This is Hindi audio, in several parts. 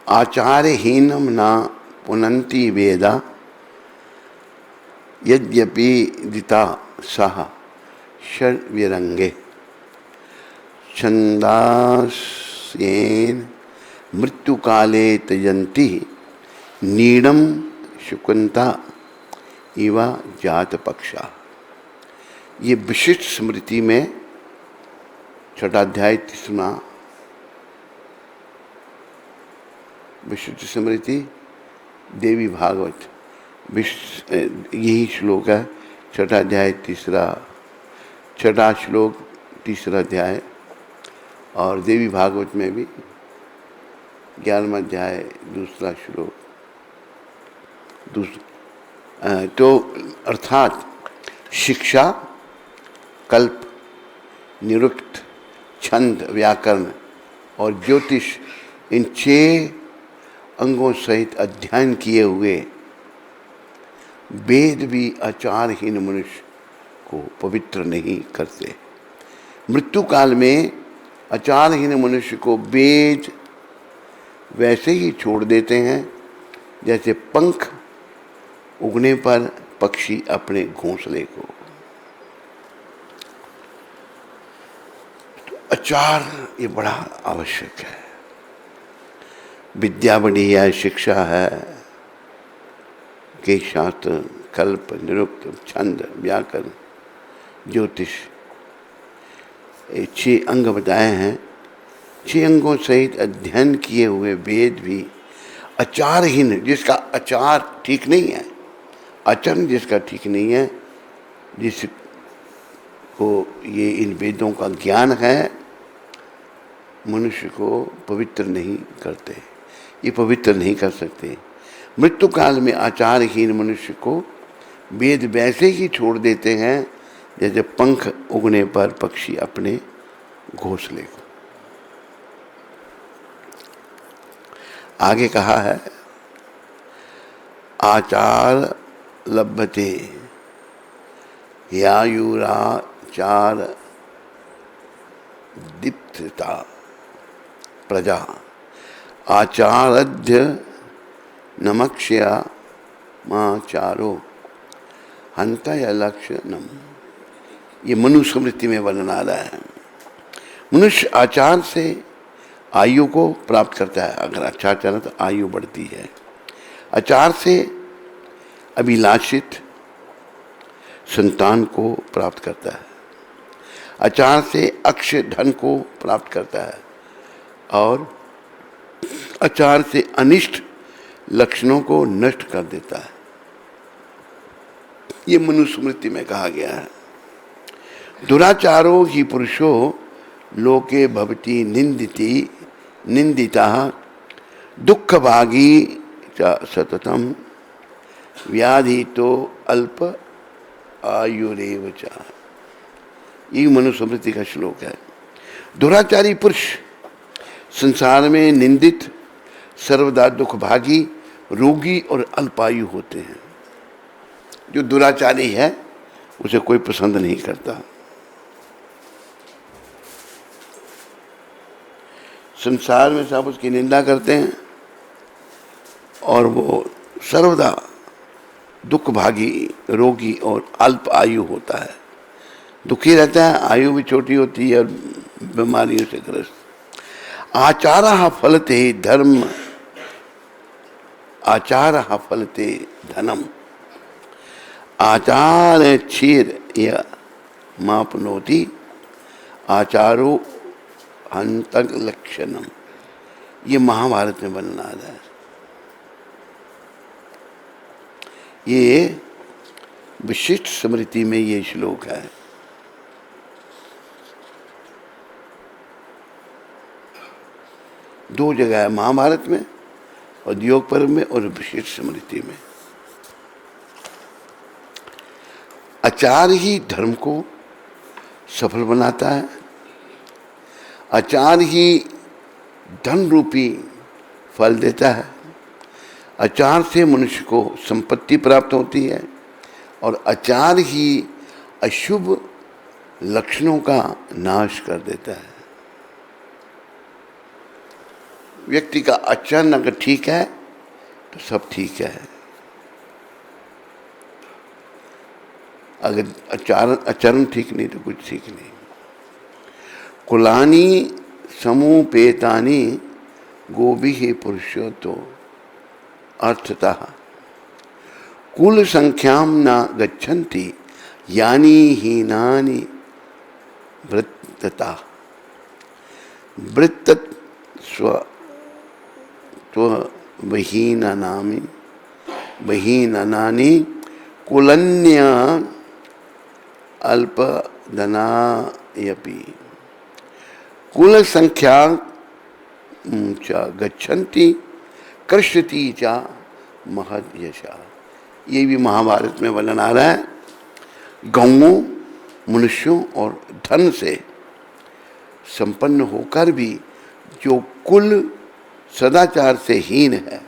आचारहीनम न पुनन्ति वेदा यद्यपि दिता सह षड्विरंगे छंदास्येन मृत्युकाले त्यजन्ति नीडम शुकुंता इव जात पक्षा। ये विशिष्ट स्मृति में छठा अध्याय 30वां विशिष्ट स्मृति देवी भागवत यही श्लोक है। छठा अध्याय छठा श्लोक 3रा अध्याय और देवी भागवत में भी 11वां अध्याय 2रा श्लोक तो अर्थात शिक्षा, कल्प, निरुक्त, छंद, व्याकरण और ज्योतिष इन 6 अंगों सहित अध्ययन किए हुए वेद भी आचारहीन मनुष्य को पवित्र नहीं करते। मृत्यु काल में आचारहीन मनुष्य को वेद वैसे ही छोड़ देते हैं जैसे पंख उगने पर पक्षी अपने घोंसले को। तो आचार ये बड़ा आवश्यक है। विद्या बड़ी है, शिक्षा है, के शास्त्र, कल्प, निरुक्त, छंद, व्याकरण, ज्योतिष, ये 6 अंग बताए हैं। 6 अंगों सहित अध्ययन किए हुए वेद भी आचारहीन, जिसका आचार ठीक नहीं है, आचरण जिसका ठीक नहीं है, जिसको ये इन वेदों का ज्ञान है, मनुष्य को पवित्र नहीं करते। ये पवित्र नहीं कर सकते। मृत्यु काल में आचारहीन मनुष्य को वेद वैसे ही छोड़ देते हैं जैसे पंख उगने पर पक्षी अपने घोंसले को। आगे कहा है आचार लभते यायुराचार दीप्तता प्रजा आचारध्य नमक्ष्या माचारो हंतय लक्षणम। ये मनुस्मृति में वर्णन आ रहा है। मनुष्य आचार से आयु को प्राप्त करता है। अगर अच्छा चला तो आयु बढ़ती है। आचार से अभिलाषित संतान को प्राप्त करता है। आचार से अक्षय धन को प्राप्त करता है और आचार से अनिष्ट लक्षणों को नष्ट कर देता है। ये मनुस्मृति में कहा गया है। दुराचारो ही पुरुषो लोके भवति निंदिता दुख भागी च सततम व्याधि तो अल्प आयुरेव च। ये मनुस्मृति का श्लोक है। दुराचारी पुरुष संसार में निंदित, सर्वदा दुखभागी, रोगी और अल्पायु होते हैं। जो दुराचारी है उसे कोई पसंद नहीं करता। संसार में सब उसकी निंदा करते हैं और वो सर्वदा दुखभागी, रोगी और अल्प आयु होता है। दुखी रहता है, आयु भी छोटी होती है और बीमारियों से ग्रस्त। आचारः फलते धर्म, आचारः फलते धनम, आचार क्षीर या मापनोति आचारो हंतक लक्षणम। ये महाभारत में वर्णन आ रहा है। ये विशिष्ट स्मृति में ये श्लोक है। दो जगह है, महाभारत में और योग पर्व में और विशिष्ट स्मृति में। आचार ही धर्म को सफल बनाता है। आचार ही धन रूपी फल देता है। आचार से मनुष्य को संपत्ति प्राप्त होती है और आचार ही अशुभ लक्षणों का नाश कर देता है। व्यक्ति का आचरण अगर ठीक है तो सब ठीक है, अगर आचरण ठीक नहीं तो कुछ ठीक नहीं। कुलानी समूपेतानि गोभिः पुरुषोत्तो अर्थतः कुल संख्याम न गच्छन्ति यानी हीनानि वृत्तता वृत्त बहीननानि बहीननानि कुलन्य अल्पधनायपि कुल संख्या च गच्छन्ति कृष्यति च महद यशा। ये भी महाभारत में वर्णन आ रहा है। गौओं, मनुष्यों और धन से संपन्न होकर भी जो कुल सदाचार से हीन है,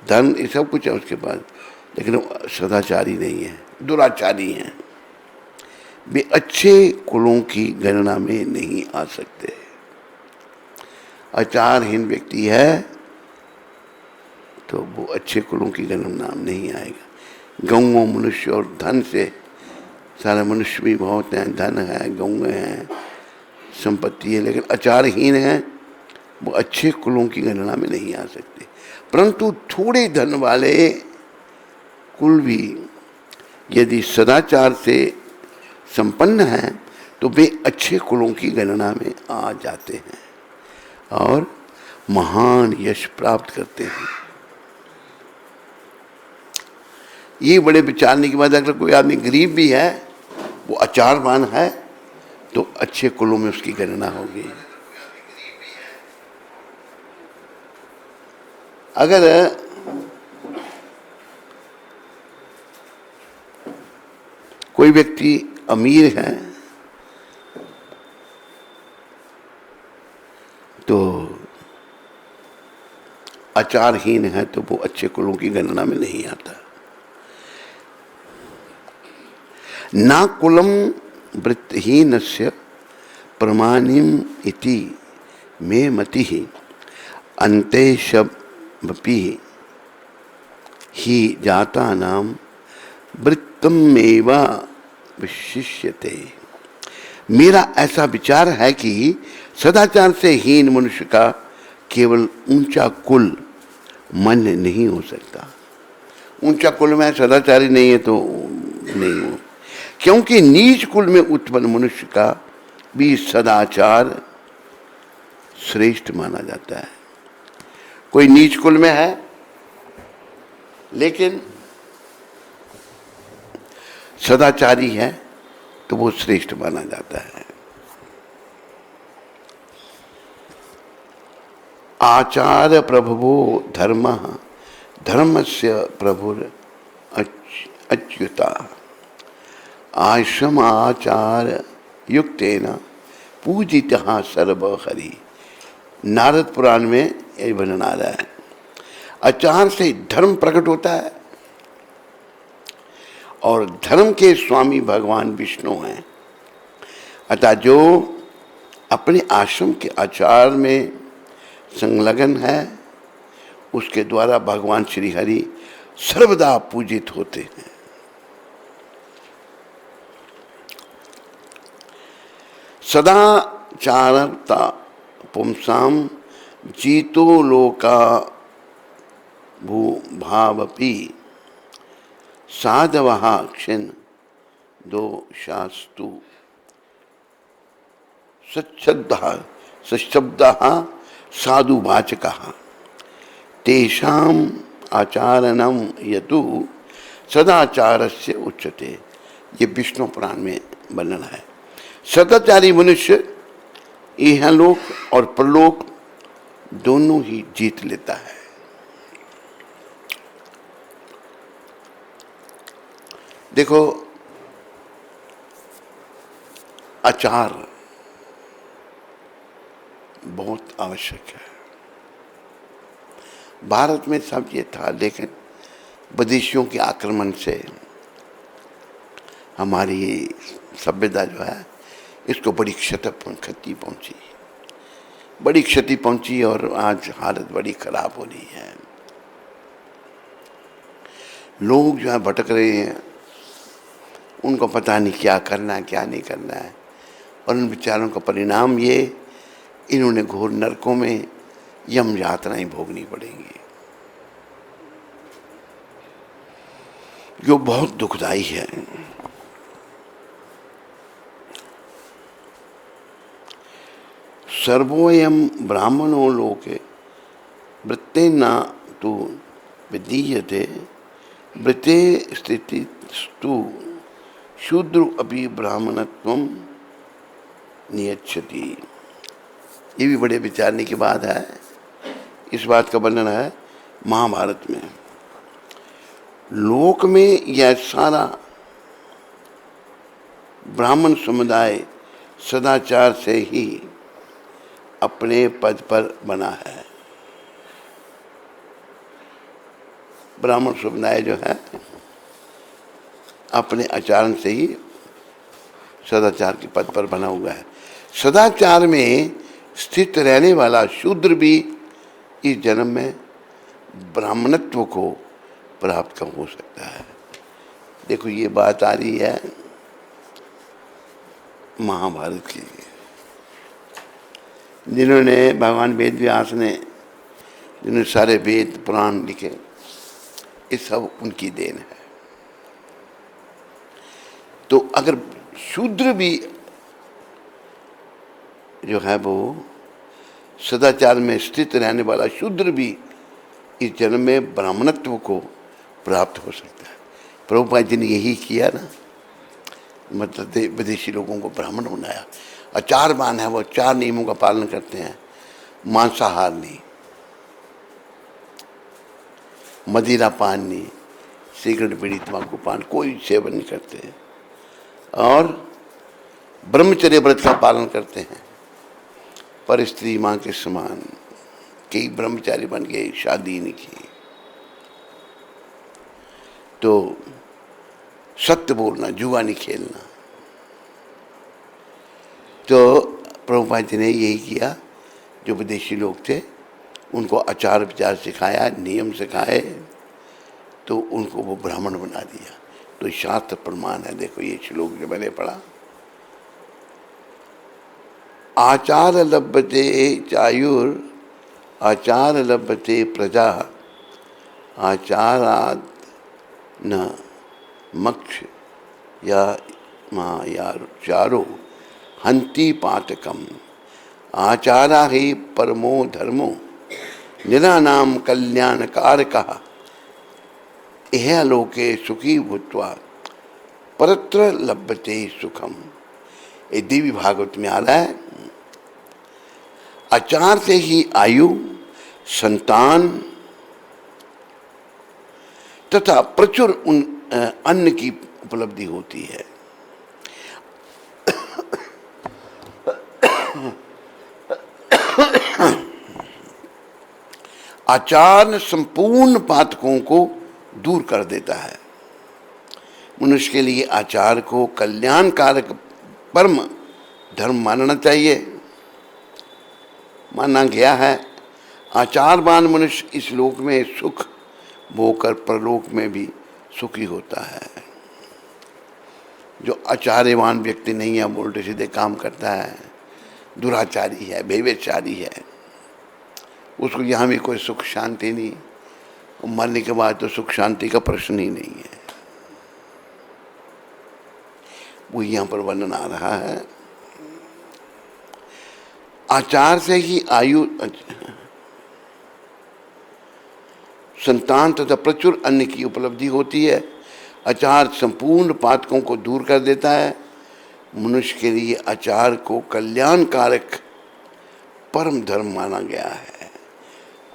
धन ये सब कुछ है उसके पास, लेकिन वो सदाचारी नहीं है, दुराचारी हैं, वे अच्छे कुलों की गणना में नहीं आ सकते। आचारहीन व्यक्ति है तो वो अच्छे कुलों की गणना में नहीं आएगा। गौओं, मनुष्य और धन से, सारे मनुष्य भी बहुत हैं, धन है, गौएं हैं, संपत्ति है, लेकिन आचारहीन है, वो अच्छे कुलों की गणना में नहीं आ सकते। परंतु थोड़े धन वाले कुल भी यदि सदाचार से संपन्न हैं तो वे अच्छे कुलों की गणना में आ जाते हैं और महान यश प्राप्त करते हैं। ये बड़े विचारने के बाद अगर कोई आदमी गरीब भी है, वो आचारवान है, तो अच्छे कुलों में उसकी गणना होगी। अगर कोई व्यक्ति अमीर है तो आचारहीन है तो वो अच्छे कुलों की गणना में नहीं आता। ना कुलम वृत्तहीनस्य प्रमाणिम इति मे मतिः अन्ते शब्दपि ही जातानां वृत्तमेव विशिष्यते। मेरा ऐसा विचार है कि सदाचार से हीन मनुष्य का केवल ऊंचा कुल मन नहीं हो सकता। ऊंचा कुल में सदाचारी नहीं है तो नहीं हो, क्योंकि नीच कुल में उत्पन्न मनुष्य का भी सदाचार श्रेष्ठ माना जाता है। कोई नीच कुल में है लेकिन सदाचारी है तो वो श्रेष्ठ माना जाता है। आचार प्रभवो धर्म धर्मस्य प्रभुर अच्युता आश्रम आचार युक्तेन पूजितः सर्वहरि। नारद पुराण में यही वर्णन आ रहा है। आचार से धर्म प्रकट होता है और धर्म के स्वामी भगवान विष्णु हैं। अतः जो अपने आश्रम के आचार में संलग्न है उसके द्वारा भगवान श्री हरि सर्वदा पूजित होते हैं। सदाचारता पुंसाम जीतो लोका भूभावपि साधवः क्षिण दोषास्तु सच्छब्दः साधुवाचकः तेषाम् आचारणं यतु सदाचारस्य उच्यते। ये विष्णु पुराण में वर्णन है। सदाचारी मनुष्य इहलोक और परलोक दोनों ही जीत लेता है। देखो, आचार बहुत आवश्यक है। भारत में सब ये था, लेकिन विदेशियों के आक्रमण से हमारी सभ्यता जो है इसको बड़ी क्षति पहुंची। बड़ी क्षति पहुंची और आज हालत बड़ी खराब हो रही है। लोग जो है भटक रहे हैं, उनको पता नहीं क्या करना है क्या नहीं करना है, और उन विचारों का परिणाम ये, इन्होंने घोर नरकों में यम यातनाएं भोगनी पड़ेंगी, जो बहुत दुखदाई है। सर्वोयम ब्राह्मणो लोके वृत्ते न तु विदीयते वृत्ते स्थितिस्तु शूद्र अपि ब्राह्मणत्वं नियच्छति। ये भी बड़े विचारने की बात है। इस बात का वर्णन है महाभारत में। लोक में यह सारा ब्राह्मण समुदाय सदाचार से ही अपने पद पर बना है। ब्राह्मण समुदाय जो है अपने आचरण से ही सदाचार के पद पर बना हुआ है। सदाचार में स्थित रहने वाला शूद्र भी इस जन्म में ब्राह्मणत्व को प्राप्त हो सकता है। देखो ये बात आ रही है महाभारत की, जिन्होंने भगवान वेद व्यास ने जिन्होंने सारे वेद पुराण लिखे, ये सब उनकी देन है। तो अगर शूद्र भी जो है वो सदाचार में स्थित रहने वाला शूद्र भी इस जन्म में ब्राह्मणत्व को प्राप्त हो सकता है। प्रभुपाद जी ने यही किया ना, मतलब विदेशी लोगों को ब्राह्मण बनाया। और 4 बाण है, वो 4 नियमों का पालन करते हैं। मांसाहार नहीं, मदिरा पान नहीं, सिगरेट बीड़ी तंबाकू पान कोई सेवन नहीं करते हैं, और ब्रह्मचर्य व्रत का पालन करते हैं। पर स्त्री माँ के समान, कई ब्रह्मचारी बन गए, शादी नहीं की। तो सत्य बोलना, जुआ नहीं खेलना। तो प्रभुपाद जी ने यही किया। जो विदेशी लोग थे उनको आचार विचार सिखाया, नियम सिखाए, तो उनको वो ब्राह्मण बना दिया। तो शास्त्र प्रमाण है। देखो ये श्लोक जो मैंने पढ़ा, आचार लभ्यते चायुर आचार लभ्यते प्रजा आचाराद न मक्ष या माँ यार चारो हंति पातकम आचारा ही परमो धर्मो निरानाम कल्याण कारकः इह लोके सुखी भूत्वा परत्र लभ्यते सुखम। ये देवी भागवत में आ रहा है। आचार से ही आयु, संतान तथा प्रचुर अन्न की उपलब्धि होती है। आचार संपूर्ण पातकों को दूर कर देता है। मनुष्य के लिए आचार को कल्याणकारक परम धर्म मानना चाहिए। माना गया है आचारवान मनुष्य इस लोक में सुख भोकर परलोक में भी सुखी होता है। जो आचार्यवान व्यक्ति नहीं है, उल्टे सीधे काम करता है, दुराचारी है, व्यभिचारी है, उसको यहाँ भी कोई सुख शांति नहीं, और मरने के बाद तो सुख शांति का प्रश्न ही नहीं है। वो यहाँ पर वर्णन आ रहा है। आचार से ही आयु, संतान तथा प्रचुर अन्न की उपलब्धि होती है। आचार संपूर्ण पातकों को दूर कर देता है। मनुष्य के लिए आचार को कल्याणकारक परम धर्म माना गया है।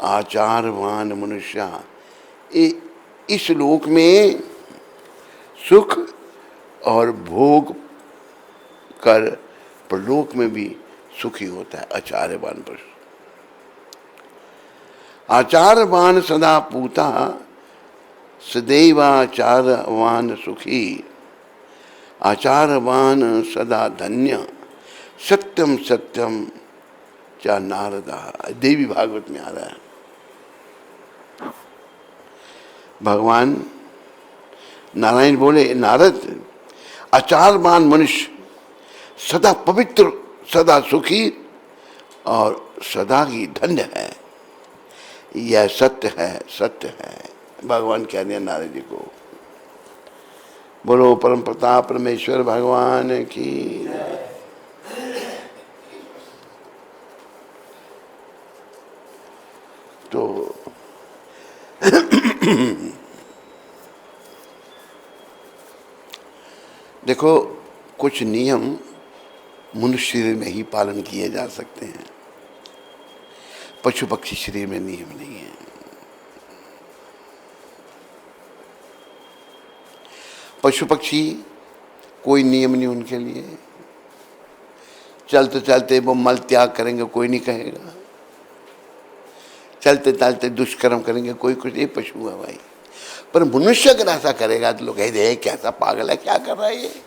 आचारवान मनुष्य इस लोक में सुख और भोग कर परलोक में भी सुखी होता है। आचार्यवान पुरुष, आचारवान सदा पूता सदैवाचारवान सुखी आचारवान सदा धन्य सत्यम सत्यम चा नारदा, देवी भागवत में आ रहा है। भगवान नारायण बोले, नारद, आचारवान मनुष्य सदा पवित्र, सदा सुखी और सदा ही धन्य है। यह सत्य है, सत्य है। भगवान कह रहे हैं नारद जी को। बोलो परम प्रताप परमेश्वर भगवान की। तो देखो, कुछ नियम मनुष्य शरीर में ही पालन किए जा सकते हैं, पशु पक्षी शरीर में नियम नहीं है। पशु पक्षी कोई नियम नहीं उनके लिए, चलते चलते वो मल त्याग करेंगे, कोई नहीं कहेगा। चलते चलते दुष्कर्म करेंगे, कोई कुछ, ये पशु है भाई। पर मनुष्य अगर ऐसा करेगा तो लोग कहेंगे कैसा पागल है, क्या कर रहा है ये।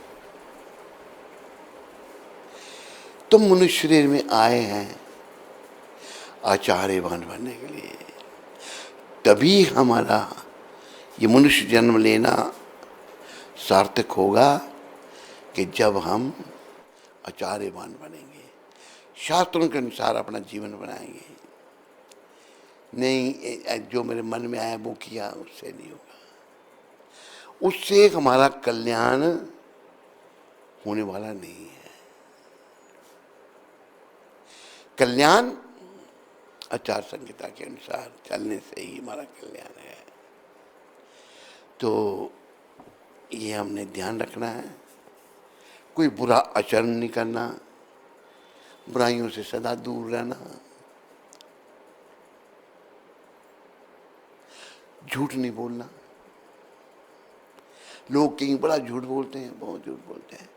तो मनुष्य शरीर में आए हैं आचार्यवान बनने के लिए। तभी हमारा ये मनुष्य जन्म लेना सार्थक होगा कि जब हम आचार्यवान बनेंगे, शास्त्रों के अनुसार अपना जीवन बनाएंगे। नहीं जो मेरे मन में आया वो किया, उससे नहीं होगा। उससे हमारा कल्याण होने वाला नहीं है। कल्याण आचार संहिता के अनुसार चलने से ही हमारा कल्याण है। तो ये हमने ध्यान रखना है। कोई बुरा आचरण नहीं करना, बुराइयों से सदा दूर रहना, झूठ नहीं बोलना। लोग कहीं बड़ा झूठ बोलते हैं, बहुत झूठ बोलते हैं।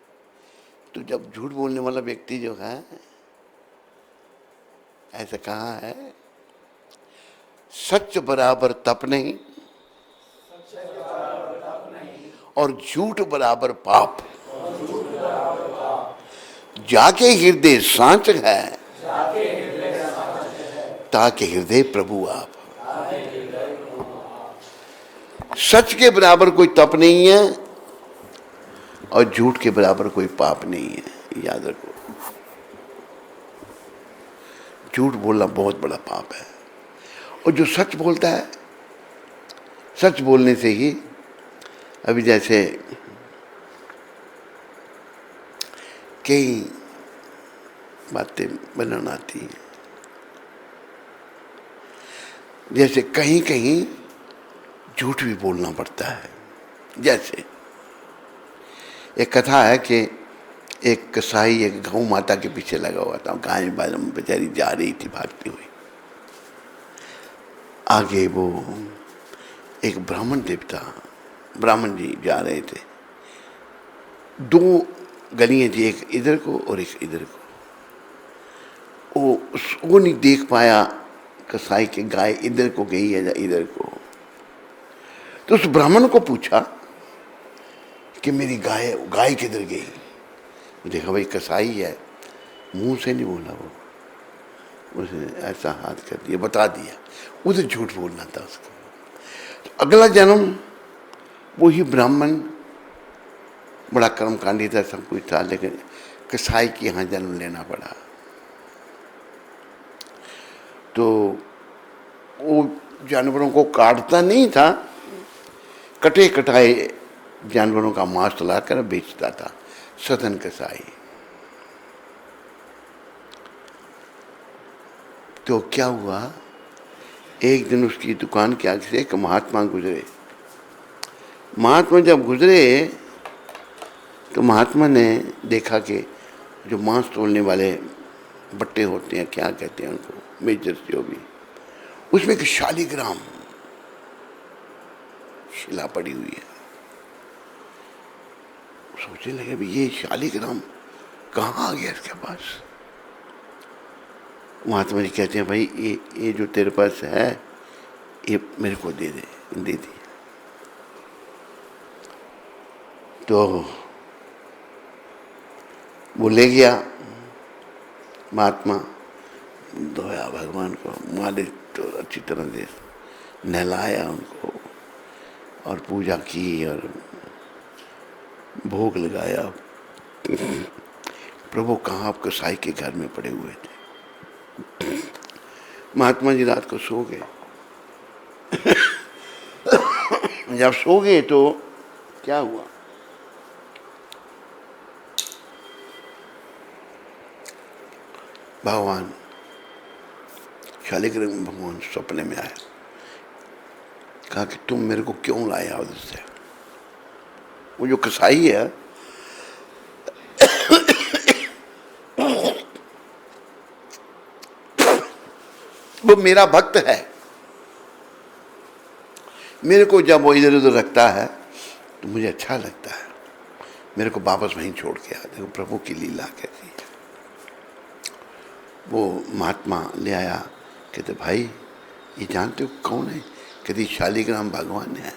तो जब झूठ बोलने वाला व्यक्ति जो है, ऐसा कहा है, सच बराबर तप नहीं और झूठ बराबर पाप। जाके हृदय सांच है, ताके हृदय प्रभु आप। सच के बराबर कोई तप नहीं है और झूठ के बराबर कोई पाप नहीं है, याद रखो। झूठ बोलना बहुत बड़ा पाप है। और जो सच बोलता है, सच बोलने से ही, अभी जैसे कई बातें बनना आती हैं, जैसे कहीं कहीं झूठ भी बोलना पड़ता है। जैसे एक कथा है कि एक कसाई एक गौ माता के पीछे लगा हुआ था। गाय बेचारी जा रही थी भागती हुई। आगे वो एक ब्राह्मण देवता, ब्राह्मण जी जा रहे थे। दो गलियां थी, एक इधर को और एक इधर को। वो नहीं देख पाया कसाई के गाय इधर को गई है या इधर को। तो उस ब्राह्मण को पूछा कि मेरी गाय किधर गई। देखा भाई कसाई है, मुंह से नहीं बोला वो, उसने ऐसा हाथ कर दिया, बता दिया। उधर झूठ बोलना था उसको। तो अगला जन्म वही ब्राह्मण, बड़ा कर्मकांडी था, सब कुछ था, लेकिन कसाई के यहाँ जन्म लेना पड़ा। तो वो जानवरों को काटता नहीं था, कटे कटाए जानवरों का मांस लाकर बेचता था, सदन कसाई। तो क्या हुआ, एक दिन उसकी दुकान के आगे से एक महात्मा गुजरे। महात्मा जब गुजरे तो महात्मा ने देखा कि जो मांस तोलने वाले बट्टे होते हैं, क्या कहते हैं उनको, मेजर जो भी, उसमें एक शालिग्राम शिला पड़ी हुई है। सोचने लगे भी ये शालिग्राम कहाँ आ गया इसके पास। महात्मा जी कहते हैं भाई ये जो तेरे पास है ये मेरे को दे दी। तो वो ले गया महात्मा, धोया भगवान को, मालिक तो अच्छी तरह से नहलाया उनको और पूजा की और भोग लगाया। प्रभु कहाँ आप कसाई के घर में पड़े हुए थे। महात्मा जी रात को सो गए। जब सो गए तो क्या हुआ, भगवान शालिग्राम भगवान सपने में आए, कहा कि तुम मेरे को क्यों लाया उधर से। वो जो कसाई है वो मेरा भक्त है, मेरे को जब वो इधर उधर रखता है तो मुझे अच्छा लगता है, मेरे को वापस वहीं छोड़ के आ। देखो प्रभु की लीला कैसी है। वो महात्मा ले आया, कहते भाई ये जानते हो कौन है? कहते शालिग्राम भगवान है,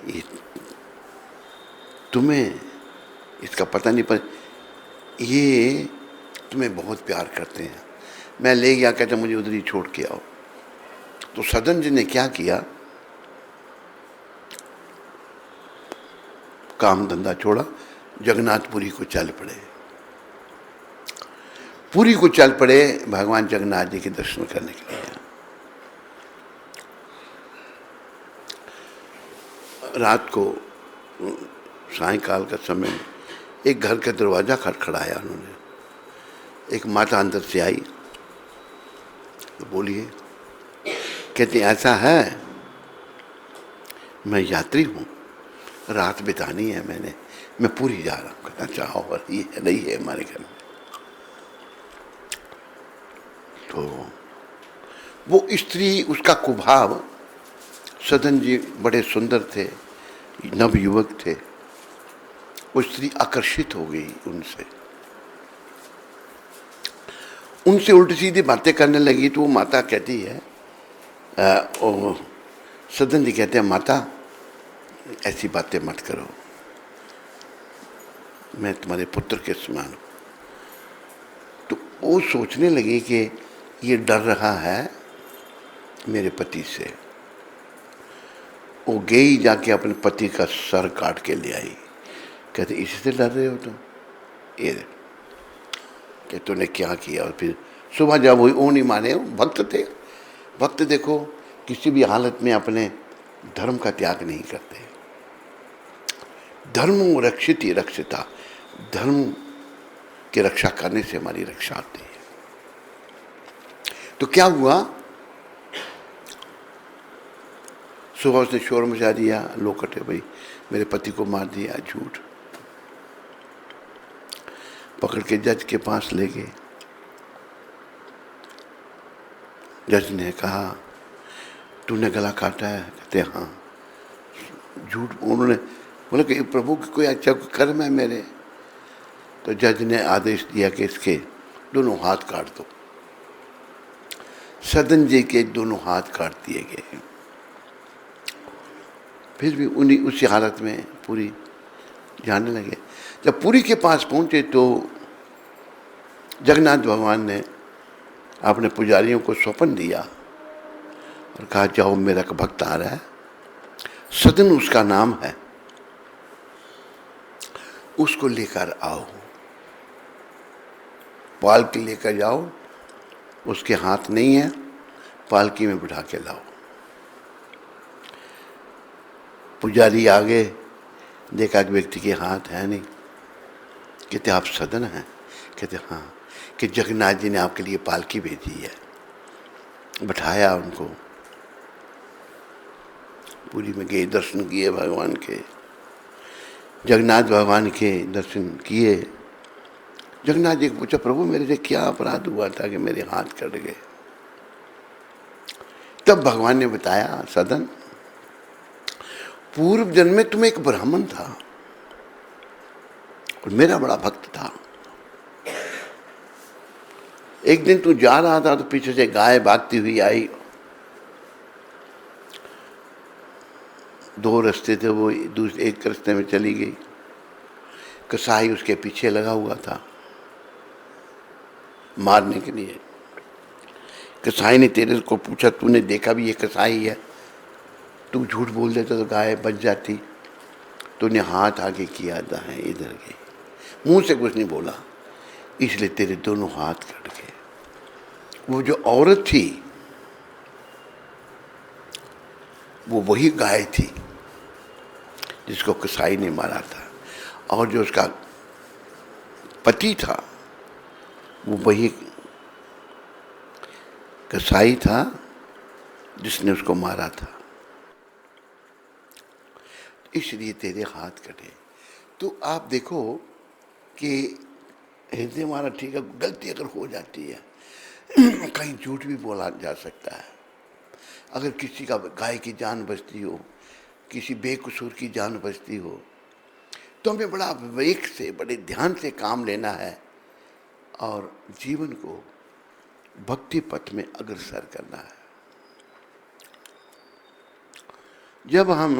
ये तुम्हें इसका पता नहीं, पर ये तुम्हें बहुत प्यार करते हैं। मैं ले गया, कहते मुझे उधर ही छोड़ के आओ। तो सदन जी ने क्या किया, काम धंधा छोड़ा, जगन्नाथपुरी को चल पड़े। पुरी को चल पड़े भगवान जगन्नाथ जी के दर्शन करने के लिए। रात को सायंकाल का समय एक घर का दरवाजा खटखड़ाया उन्होंने। एक माता अंदर से आई, तो बोलिए, कहते ऐसा है मैं यात्री हूँ, रात बितानी है मैंने, मैं पूरी जा रहा हूँ। कहता चाहो और ये नहीं है हमारे घर में। तो वो स्त्री, उसका कुभाव, सदन जी बड़े सुंदर थे, नव युवक थे, वो स्त्री आकर्षित हो गई उनसे, उनसे उल्टी सीधी बातें करने लगी। तो वो माता कहती है, सदन जी कहते हैं माता ऐसी बातें मत करो, मैं तुम्हारे पुत्र के समान हूँ। तो वो सोचने लगी कि ये डर रहा है मेरे पति से। वो गई, जाके अपने पति का सर काट के ले आई। कहते इसी से डर रहे हो तुम? ये कि तूने क्या किया। और फिर सुबह जब वो नहीं माने, भक्त थे, भक्त देखो किसी भी हालत में अपने धर्म का त्याग नहीं करते। धर्म रक्षित ही रक्षिता, धर्म की रक्षा करने से हमारी रक्षा होती है। तो क्या हुआ, सुबह उसने शोर मचा दिया, लोग कटे, भाई मेरे पति को मार दिया, झूठ। पकड़ के जज के पास ले गए। जज ने कहा तूने गला काटा है? कहते हाँ। झूठ। उन्होंने बोला कि प्रभु की कोई अच्छा कर्म है मेरे। तो जज ने आदेश दिया कि इसके दोनों हाथ काट दो। सदन जी के दोनों हाथ काट दिए गए। फिर भी उन्हीं उसी हालत में पूरी जाने लगे। जब पुरी के पास पहुंचे तो जगन्नाथ भगवान ने अपने पुजारियों को स्वप्न दिया और कहा जाओ मेरा एक भक्त आ रहा है, सदन उसका नाम है, उसको लेकर आओ, पालकी लेकर जाओ, उसके हाथ नहीं है, पालकी में बिठा के लाओ। पुजारी आगे देखा कि व्यक्ति के हाथ है नहीं। कहते आप सदन हैं? कहते हाँ। कि जगन्नाथ जी ने आपके लिए पालकी भेजी है। बैठाया उनको, पूरी में गए, दर्शन किए भगवान के, जगन्नाथ भगवान के दर्शन किए। जगन्नाथ जी को पूछा प्रभु मेरे से क्या अपराध हुआ था कि मेरे हाथ कट गए? तब भगवान ने बताया सदन, पूर्व जन्म में तुम एक ब्राह्मण था और मेरा बड़ा भक्त था। एक दिन तू जा रहा था तो पीछे से गाय भागती हुई आई। दो रास्ते थे, वो दूसरे एक रास्ते में चली गई। कसाई उसके पीछे लगा हुआ था मारने के लिए। कसाई ने तेरे को पूछा, तूने देखा भी ये कसाई है? तू झूठ बोल देता तो गाय बच जाती। तूने हाथ आगे किया, दाएं इधर गए, मुंह से कुछ नहीं बोला, इसलिए तेरे दोनों हाथ कट गए। वो जो औरत थी वो वही गाय थी जिसको कसाई ने मारा था, और जो उसका पति था वो वही कसाई था जिसने उसको मारा था। इसलिए तेरे हाथ कटे। तो आप देखो कि हृदय हमारा ठीक है, गलती अगर हो जाती है कहीं झूठ भी बोला जा सकता है। अगर किसी का गाय की जान बचती हो, किसी बेकसूर की जान बचती हो, तो हमें बड़ा विवेक से, बड़े ध्यान से काम लेना है और जीवन को भक्ति पथ में अग्रसर करना है। जब हम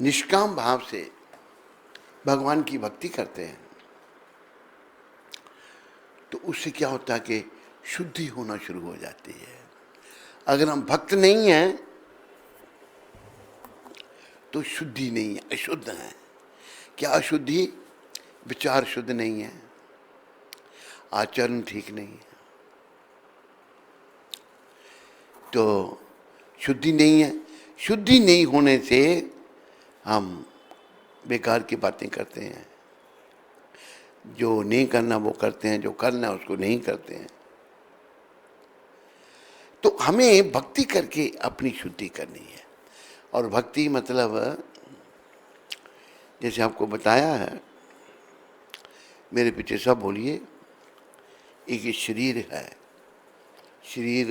निष्काम भाव से भगवान की भक्ति करते हैं तो उससे क्या होता है कि शुद्धि होना शुरू हो जाती है। अगर हम भक्त नहीं हैं तो शुद्धि नहीं है, अशुद्ध है। क्या अशुद्धि? विचार शुद्ध नहीं है, आचरण ठीक नहीं है, तो शुद्धि नहीं है। शुद्धि नहीं होने से हम बेकार की बातें करते हैं, जो नहीं करना वो करते हैं, जो करना उसको नहीं करते हैं। तो हमें भक्ति करके अपनी शुद्धि करनी है। और भक्ति मतलब जैसे आपको बताया है, मेरे पीछे सब बोलिए, एक शरीर है, शरीर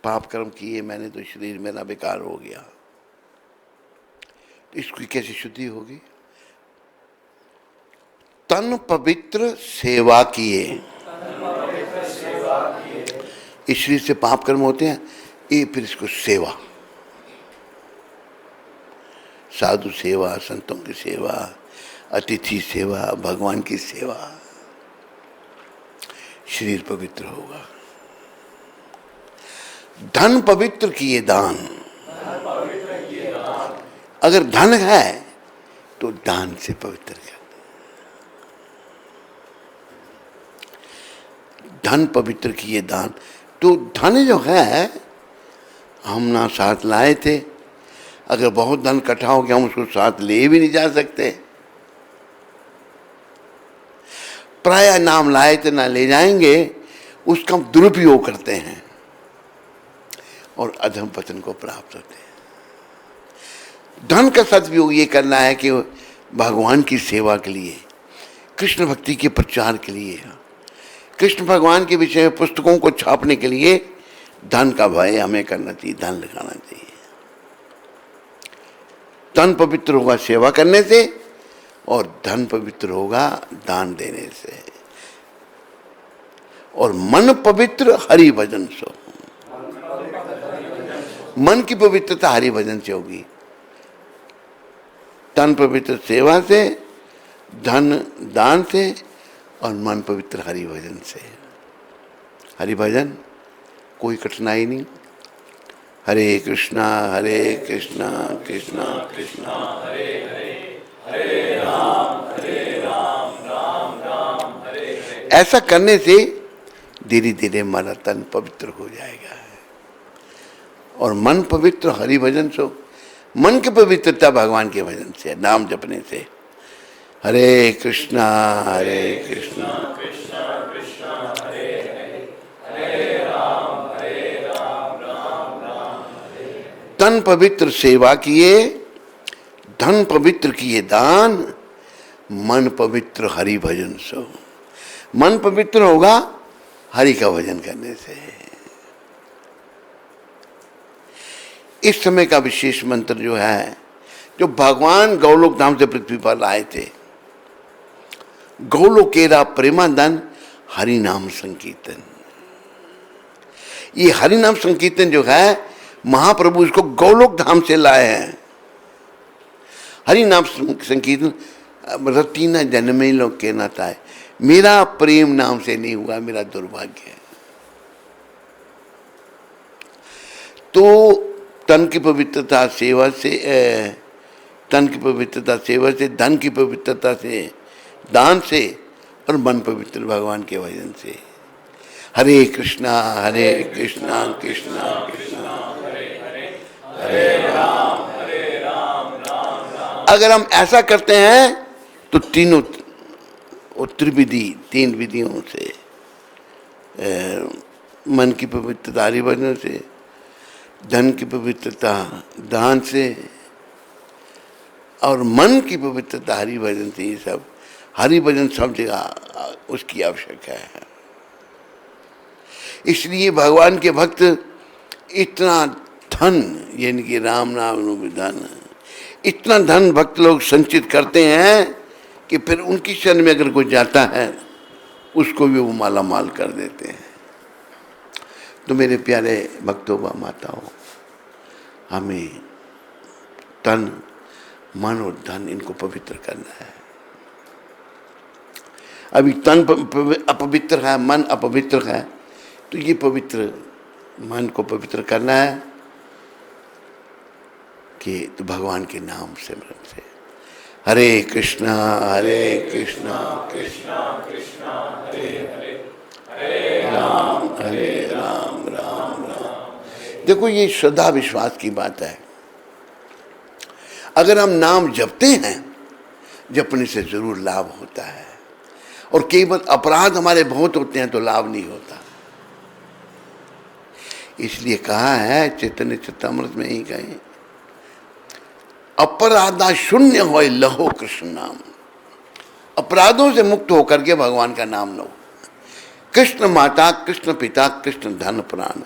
पाप कर्म किए मैंने तो शरीर मेरा बेकार हो गया, तो इसकी कैसे शुद्धि होगी? तन पवित्र सेवा किए। इस शरीर से पाप कर्म होते हैं, ये फिर इसको सेवा, साधु सेवा, संतों की सेवा, अतिथि सेवा, भगवान की सेवा, शरीर पवित्र होगा। धन पवित्र किए दान। अगर धन है तो दान से पवित्र कर। धन पवित्र किए दान। तो धन जो है हम ना साथ लाए थे, अगर बहुत धन इकट्ठा हो गया हम उसको साथ ले भी नहीं जा सकते। प्राय नाम लाए थे ना ले जाएंगे, उसका हम दुरुपयोग करते हैं और अधम पतन को प्राप्त होते हैं। धन का सदुपयोग ये करना है कि भगवान की सेवा के लिए, कृष्ण भक्ति के प्रचार के लिए, कृष्ण भगवान के विषय में पुस्तकों को छापने के लिए धन का भय हमें करना चाहिए, धन लगाना चाहिए। तन पवित्र होगा सेवा करने से और धन पवित्र होगा दान देने से, और मन पवित्र हरि भजन से। मन की पवित्रता हरि भजन से होगी। तन पवित्र सेवा से, धन दान से, और मन पवित्र हरि भजन से। हरि भजन कोई कठिनाई नहीं। हरे कृष्णा कृष्णा कृष्णा हरे हरे, हरे राम राम राम हरे हरे। ऐसा करने से धीरे धीरे हमारा तन पवित्र हो जाएगा। और मन पवित्र हरि भजन से, मन की पवित्रता भगवान के भजन से, नाम जपने से। हरे कृष्णा कृष्णा कृष्णा हरे हरे, हरे राम राम हरे। तन पवित्र सेवा किए, धन पवित्र किए दान, मन पवित्र हरि भजन सो। मन पवित्र होगा हरि का भजन करने से। इस समय का विशेष मंत्र जो है, जो भगवान गौलोक धाम से पृथ्वी पर आए थे, गौलोकेरा प्रेमानंद हरि नाम संकीर्तन। ये हरि नाम संकीर्तन जो है महाप्रभु इसको गौलोक धाम से लाए हैं। हरि नाम संकीर्तन रतीना जन्मे लोग कहना था, मेरा प्रेम नाम से नहीं हुआ, मेरा दुर्भाग्य है। तो तन की पवित्रता सेवा से, तन की पवित्रता सेवा से, धन की पवित्रता से, दान से, और मन पवित्र भगवान के भजन से। हरे कृष्णा कृष्णा कृष्णा हरे राम राम। अगर हम ऐसा करते हैं तो तीनों त्रिविधि, 3 विधियों से, मन की पवित्रता हरि भजन से, धन की पवित्रता दान से, और मन की पवित्रता हरि भजन से, ये सब हरि भजन सब जगह उसकी आवश्यकता है। इसलिए भगवान के भक्त इतना धन, यानी कि राम नाम धन, इतना धन भक्त लोग संचित करते हैं कि फिर उनकी शरण में अगर कोई जाता है उसको भी वो माला माल कर देते हैं। तो मेरे प्यारे भक्तों व माताओं, हमें तन, मन और धन इनको पवित्र करना है। अभी तन अपवित्र है, मन अपवित्र है, तो ये पवित्र मन को पवित्र करना है कि तो भगवान के नाम सिमरन से। हरे कृष्णा कृष्णा कृष्णा हरे हरे, हरे राम राम राम। देखो ये श्रद्धा विश्वास की बात है। अगर हम नाम जपते हैं, जपने से जरूर लाभ होता है, और केवल अपराध हमारे बहुत होते हैं तो लाभ नहीं होता। इसलिए कहा है चैतन्य चरितामृत में ही कहें, अपराधा शून्य होय लहो कृष्ण नाम। अपराधों से मुक्त होकर के भगवान का नाम लो। कृष्ण माता, कृष्ण पिता, कृष्ण धन प्राण।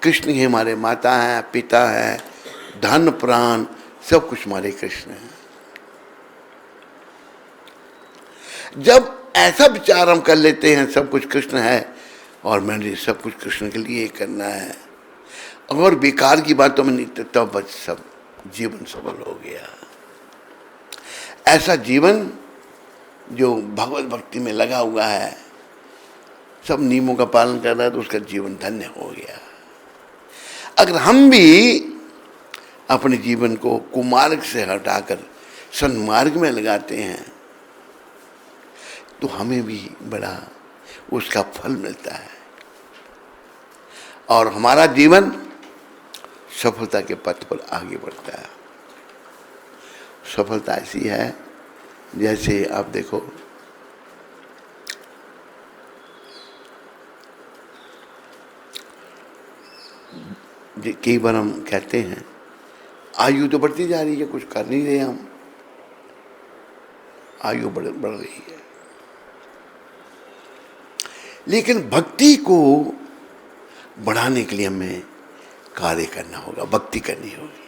कृष्ण ही हमारे माता हैं, पिता है, धन प्राण, सब कुछ हमारे कृष्ण हैं। जब ऐसा विचार हम कर लेते हैं सब कुछ कृष्ण है और मैंने सब कुछ कृष्ण के लिए करना है, और बेकार की बातों में नहीं, तब बस सब जीवन सफल हो गया। ऐसा जीवन जो भगवत भक्ति में लगा हुआ है, सब नियमों का पालन कर रहा है, तो उसका जीवन धन्य हो गया। अगर हम भी अपने जीवन को कुमार्ग से हटाकर सन्मार्ग में लगाते हैं तो हमें भी बड़ा उसका फल मिलता है, और हमारा जीवन सफलता के पथ पर आगे बढ़ता है। सफलता ऐसी है जैसे आप देखो, कई बार हम कहते हैं आयु तो बढ़ती जा रही है, कुछ कर नहीं रहे हम, आयु बढ़ रही है, लेकिन भक्ति को बढ़ाने के लिए हमें कार्य करना होगा, भक्ति करनी होगी,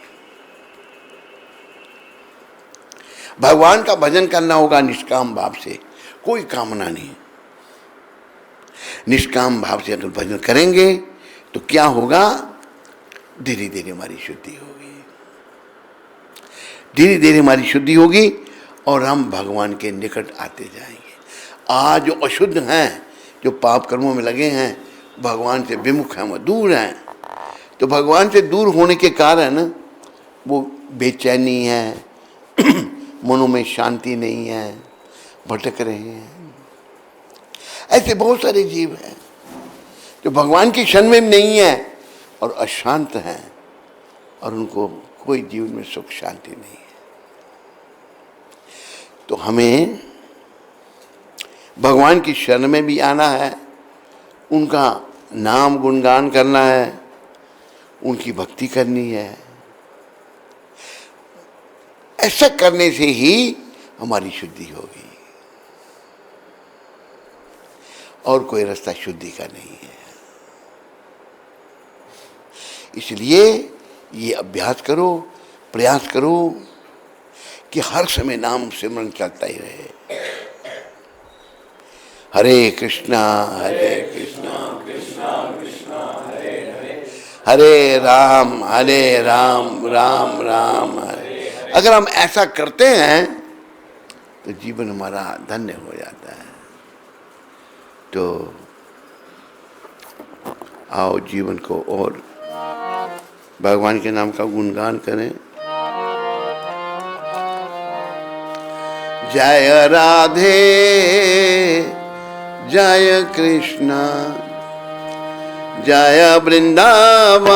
भगवान का भजन करना होगा निष्काम भाव से, कोई कामना नहीं। निष्काम भाव से अगर भजन करेंगे तो क्या होगा, धीरे धीरे हमारी शुद्धि होगी, धीरे धीरे हमारी शुद्धि होगी और हम भगवान के निकट आते जाएंगे। आज जो अशुद्ध हैं, जो पाप कर्मों में लगे हैं, भगवान से विमुख हैं, वो दूर हैं, तो भगवान से दूर होने के कारण वो बेचैनी है, मनों में शांति नहीं है, भटक रहे हैं। ऐसे बहुत सारे जीव हैं जो भगवान की शरण में नहीं है और अशांत हैं, और उनको कोई जीवन में सुख शांति नहीं है। तो हमें भगवान की शरण में भी आना है, उनका नाम गुणगान करना है, उनकी भक्ति करनी है। ऐसा करने से ही हमारी शुद्धि होगी, और कोई रास्ता शुद्धि का नहीं है। इसलिए ये अभ्यास करो, प्रयास करो कि हर समय नाम सिमरन चलता ही रहे। हरे कृष्णा कृष्णा कृष्णा हरे हरे, हरे राम राम राम हरे। अगर हम ऐसा करते हैं तो जीवन हमारा धन्य हो जाता है। तो आओ जीवन को और भगवान के नाम का गुणगान करें। जय राधे जय कृष्ण जय वृंदावन।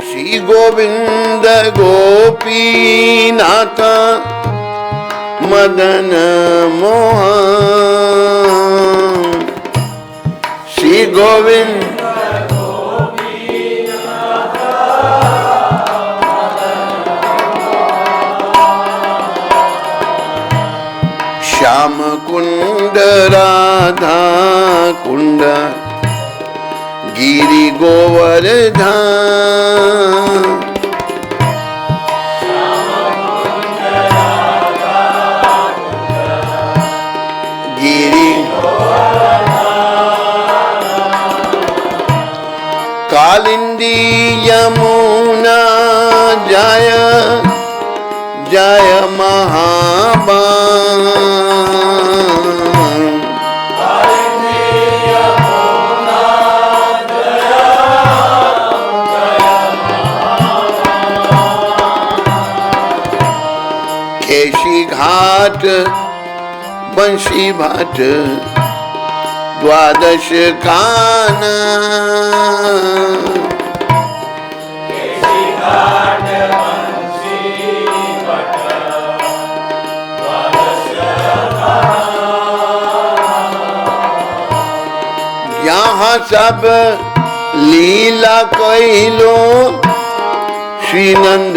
श्री गोविंद गोपीनाथ मदन मोहन। श्री गोविंद श्याम कुंड राधा कुंड गिरि गोवर्धन। गिरि कालिंदी यमुना जय जय महाबान। केशी घाट बंशी भाट द्वादश काना। यहाँ सब लीला कैलो श्री नंद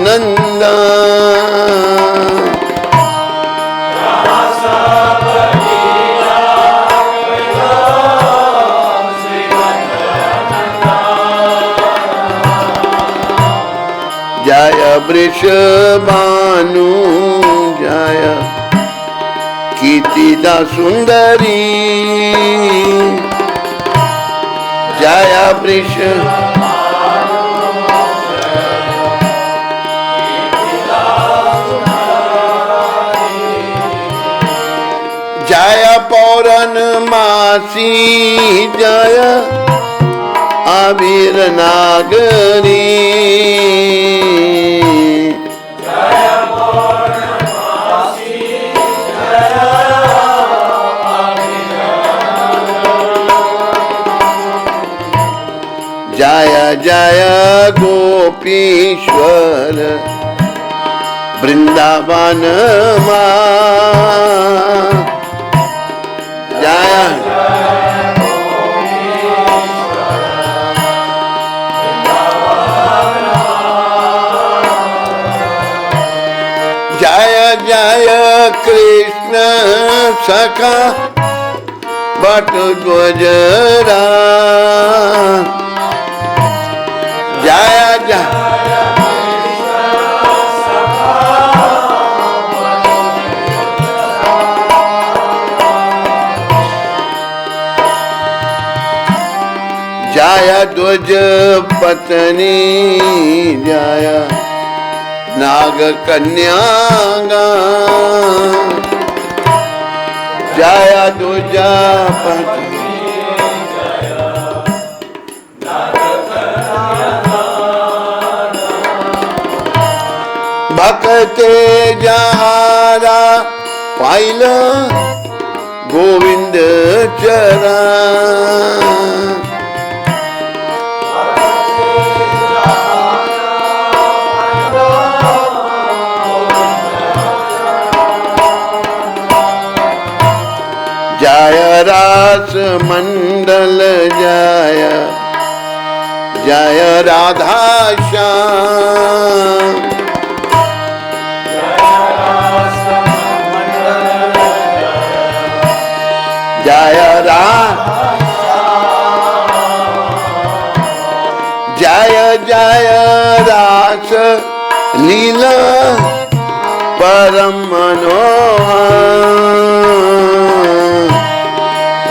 नंदन। जय वृषभानु जय कीर्तिदा सुंदरी। जय वृष जय पौरन मासी जय आबिर नागरी। जय जय गोपीश्वर वृंदावन मां। जय जय जय कृष्ण सखा बट गुजरा। जय जय जय द्वज पत्नी जय नाग कन्या। जय द्वज पत्नी भक्ते जहारा पाइल गोविंद चरण। जय रास मंडल जय जय राधा श्याम। जय जय जय रास लीला परम मनोहर।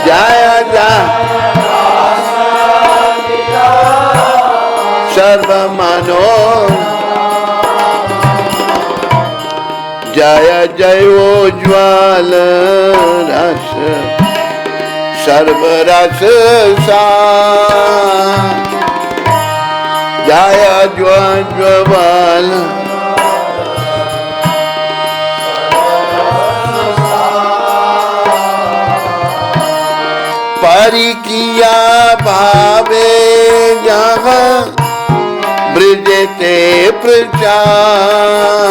जय जय सर्व मनोहर जय जयोज्ज्वल रस सर्वरस सार, जय ज्योज्ज्वल परि किया भावे जहाँ ब्रज ते प्रचार,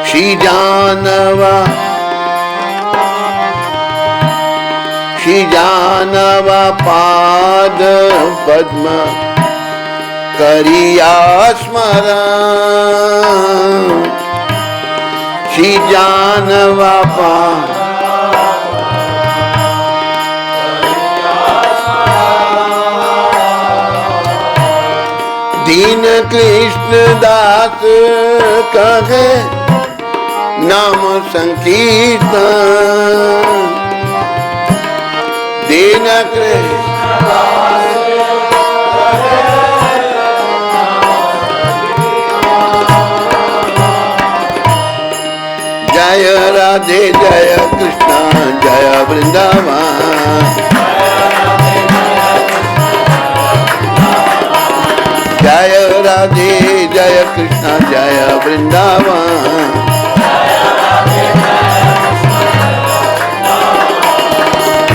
श्री जानवा पाद पद्म करिया स्मरण, श्री जानवा पाद दीन कृष्ण दास कहे नाम संकीर्तन, दीन कृष्ण जय राधे जय कृष्ण जय वृंदावन, जय राधे जय कृष्ण जय वृंदावन,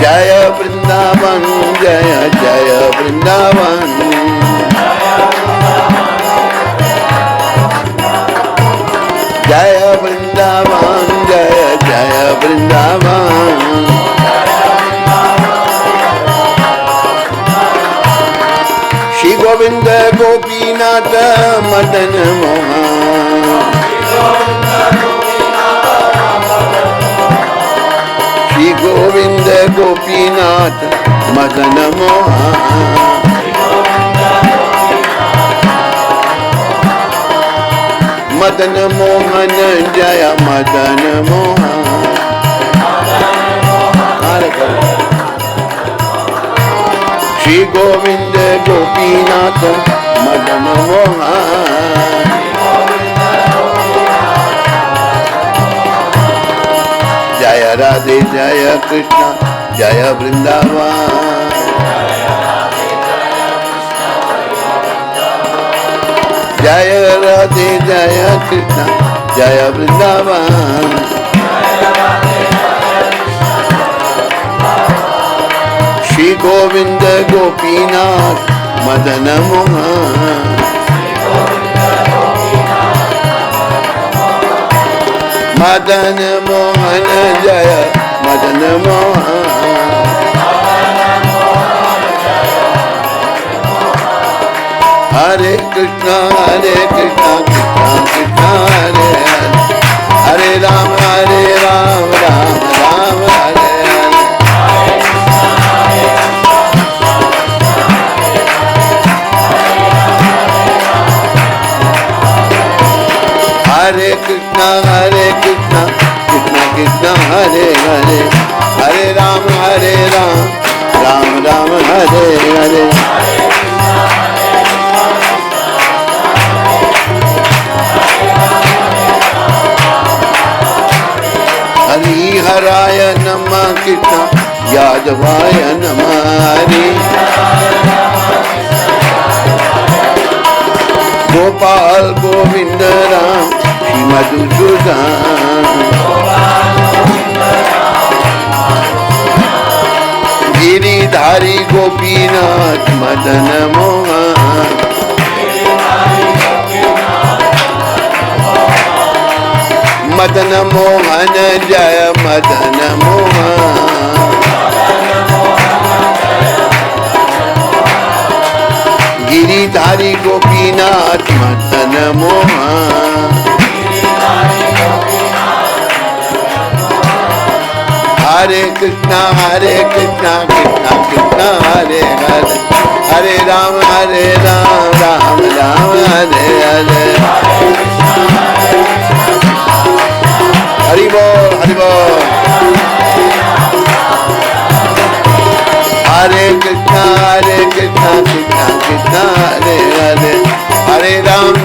जय वृंदावन जय जय वृंदावन, जय वृंदावन जय जय वृंदावन, श्री गोविंद गोपीनाथ मदन मोहन, श्री गोविंद गोपीनाथ मदन मोहन, मदन मोहन जय मदन मोहन, श्री गोविंद गोपीनाथ मदन मोहन, जय राधे जय कृष्ण जय वृंदावन, जय राधे जय कृष्ण जय वृंदावन, श्री गोविंद गोपीनाथ मदन मोहन, मदन मोहन जय मदन मोहन, हरे कृष्णा कृष्णा कृष्णा हरे हरे, हरे राम राम राम हरे हरे, हरे कृष्णा कृष्णा कृष्णा हरे हरे, हरे राम राम राम हरे हरे, हरि हराय नमः कृष्ण यादवाय नमः, हरि गोपाल गोविंद राम श्री मधुसूदन, गिरिधारी गोपीनाथ मदन मोहन, मदन मोहन जय मदन मोहन, गिरिधारी गोपीनाथ मदन मोहन, हरे कृष्णा कृष्णा कृष्णा हरे हरे, हरे राम राम राम हरे हरे, हरि बोल हरि बोल।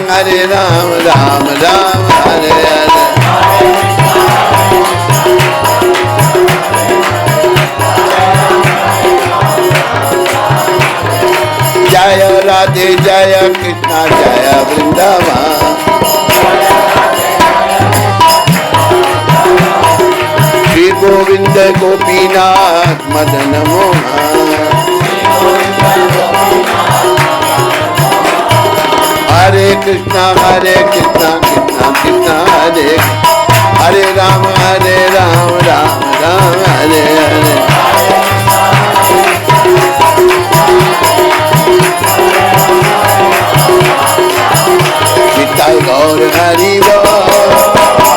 हरे राम राम राम हरे हरे। जय राधे जय कृष्णा जय वृंदावन। श्री गोविंद गोपीनाथ मदन मोहन। हरे कृष्णा कृष्णा कृष्णा हरे हरे राम राम राम हरे हरे। निताय गौर हरि बोल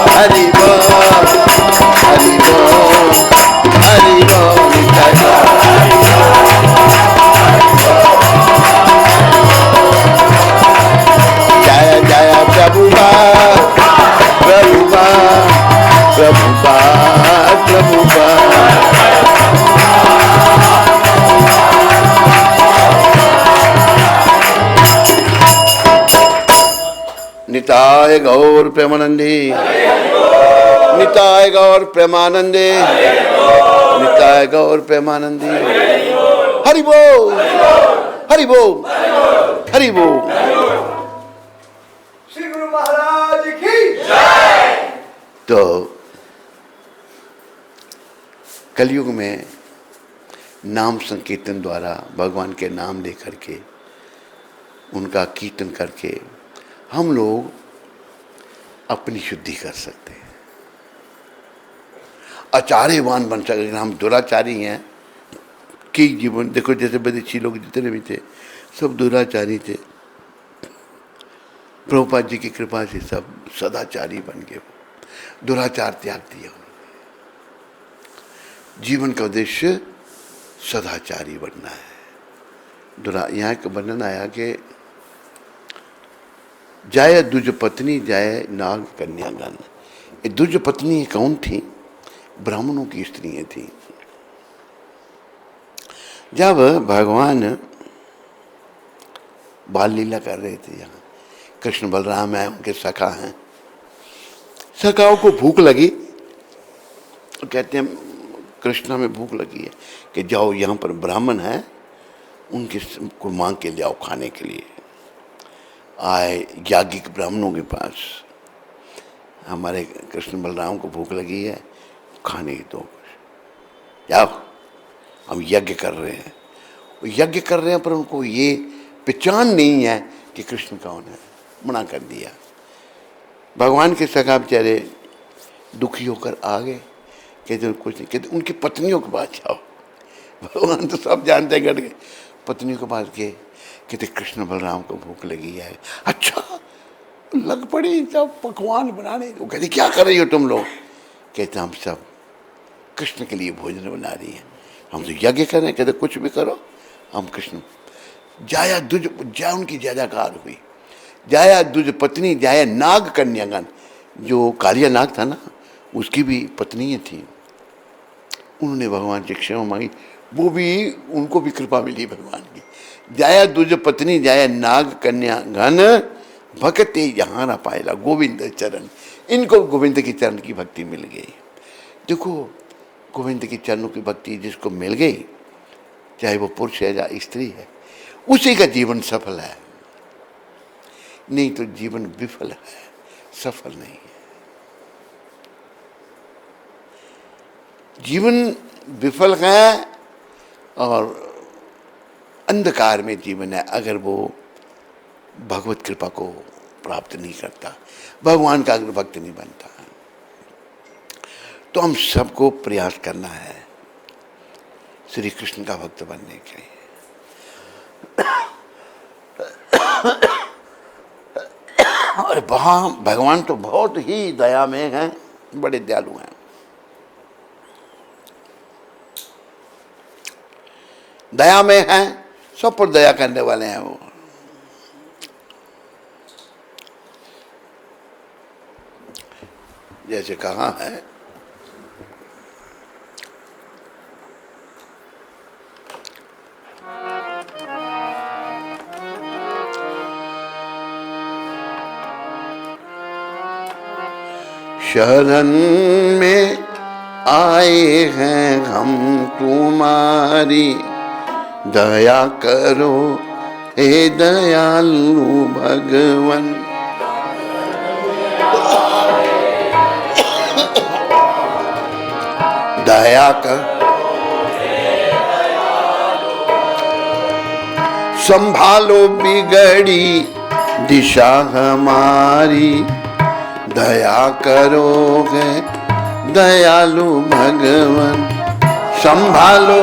हरि बोल हरि बोल हरि बोल। निताय जय जय प्रभुपाद प्रभुपाद प्रभुपाद प्रभुपाद। निताय गौर प्रेमानंदे निताय गौर प्रेमानंदे निताय गौर प्रेमानंदे। हरि बोल हरि बोल हरि बोल। श्री गुरु महाराज की जय। तो कलयुग में नाम संकीर्तन द्वारा भगवान के नाम लेकर के उनका कीर्तन करके हम लोग अपनी शुद्धि कर सकते हैं, आचार्यवान बन सकते। अगर हम दुराचारी हैं कि जीवन देखो, जैसे विदेशी लोग जितने भी थे सब दुराचारी थे, प्रभुपाद जी की कृपा से सब सदाचारी बन गए, दुराचार त्याग दिया उन्होंने। जीवन का उद्देश्य सदाचारी बनना है। यहाँ का वर्णन आया कि जाय दुज पत्नी जाय नाग कन्यागण। ये दुज पत्नी कौन थी? ब्राह्मणों की स्त्रियां थी। जब भगवान बाल लीला कर रहे थे, यहाँ कृष्ण बलराम है, उनके सखा हैं, सखाओं को भूख लगी, कहते हैं कृष्णा में भूख लगी है कि जाओ यहाँ पर ब्राह्मण है, उनके को मांग के ले आओ खाने के लिए। आए याज्ञिक ब्राह्मणों के पास, हमारे कृष्ण बलराम को भूख लगी है, खाने दो, जाओ हम यज्ञ कर रहे हैं। वो यज्ञ कर रहे हैं पर उनको ये पहचान नहीं है कि कृष्ण कौन है, मना कर दिया। भगवान के सखा बेचारे दुखी होकर आ गए, कहते कुछ नहीं, कहते उनकी पत्नियों के पास जाओ। भगवान तो सब जानते गए, पत्नियों के पास गए, कहते कृष्ण बलराम को भूख लगी है। अच्छा, लग पड़ी सब पकवान बनाने। वो कहते क्या कर रही हो तुम लोग? कहते हम सब कृष्ण के लिए भोजन बना रही हैं, हम तो यज्ञ कर रहे हैं। कहते कुछ भी करो, हम कृष्ण। जाया दुज, जय उनकी जयकार हुई। जाया दुज पत्नी जाया नाग कन्यागण, जो कालिया नाग था ना, उसकी भी पत्नियाँ थी। उन्होंने भगवान से क्षमा मांगी, वो भी उनको भी कृपा मिली भगवान की। जाया दुज पत्नी जाया नाग कन्यागण, भक्ति यहाँ न पाएला गोविंद चरण। इनको गोविंद के चरण की भक्ति मिल गई। देखो, गोविंद के चरणों की भक्ति जिसको मिल गई, चाहे वो पुरुष है या स्त्री है, उसी का जीवन सफल है। नहीं तो जीवन विफल है, सफल नहीं है। जीवन विफल है और अंधकार में जीवन है अगर वो भगवत कृपा को प्राप्त नहीं करता, भगवान का अगर भक्त नहीं बनता। तो हम सबको प्रयास करना है श्री कृष्ण का भक्त बनने के लिए। और वहाँ भगवान तो बहुत ही दया में हैं, बड़े दयालु हैं। दया में हैं, सब पर दया करने वाले हैं वो। जैसे कहा है, शरण में आए हैं हम तुम्हारी, दया करो हे दयालु भगवन। दया कर संभालो बिगड़ी दिशा हमारी, दया करोगे दयालु भगवन। संभालो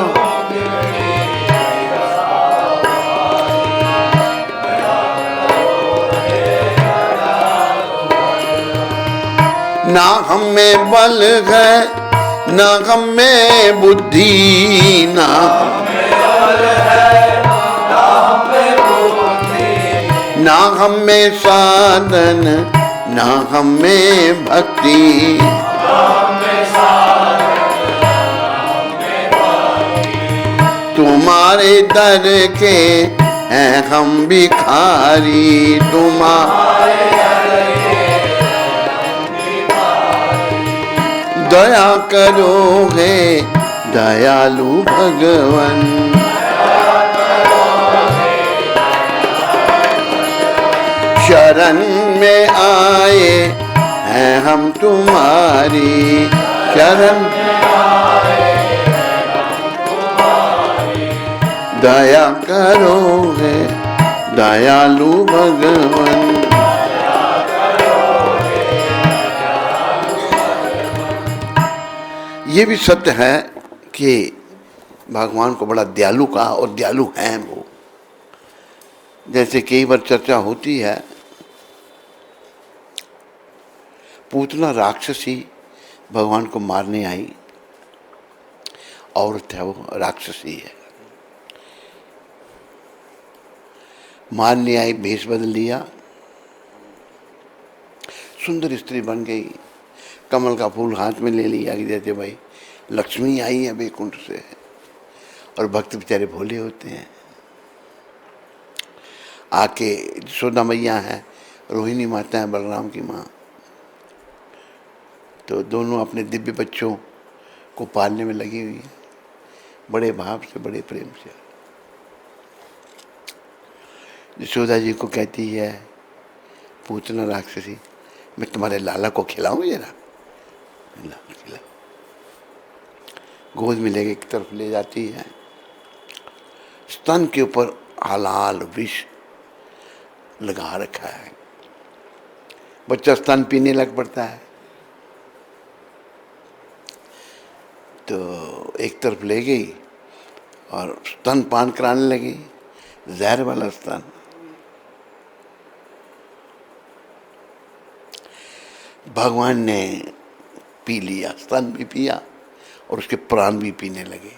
ना हमें बल है ना हमें बुद्धि, ना ना हमें साधन ना हमें भक्ति, तुम्हारे दर के हैं हम भिखारी, तुम्हारे दया करोगे दयालु भगवन। शरण में आए हैं हम तुम्हारी, शरण दया करोगे दयालु भगवन। ये भी सत्य है कि भगवान को बड़ा दयालु कहा और दयालु हैं वो। जैसे कई बार चर्चा होती है, पूतना राक्षसी भगवान को मारने आई, औरत है वो, राक्षसी है, मारने आई, भेष बदल लिया, सुंदर स्त्री बन गई, कमल का फूल हाथ में ले लिया कि जैसे भाई लक्ष्मी आई है वैकुंठ से। और भक्त बेचारे भोले होते हैं, आके यशोदा मैया है, रोहिणी माता है, बलराम की माँ, तो दोनों अपने दिव्य बच्चों को पालने में लगी हुई है, बड़े भाव से, बड़े प्रेम से। यशोदा जी को कहती है पूतना राक्षसी, मैं तुम्हारे लाला को खिलाऊं जरा, खिला। गोद में लेके एक तरफ ले जाती है, स्तन के ऊपर हलाल विष लगा रखा है, बच्चा स्तन पीने लग पड़ता है, तो एक तरफ ले गई और स्तन पान कराने लगी, जहर वाला स्तन। भगवान ने पी लिया, स्तन भी पिया और उसके प्राण भी पीने लगे।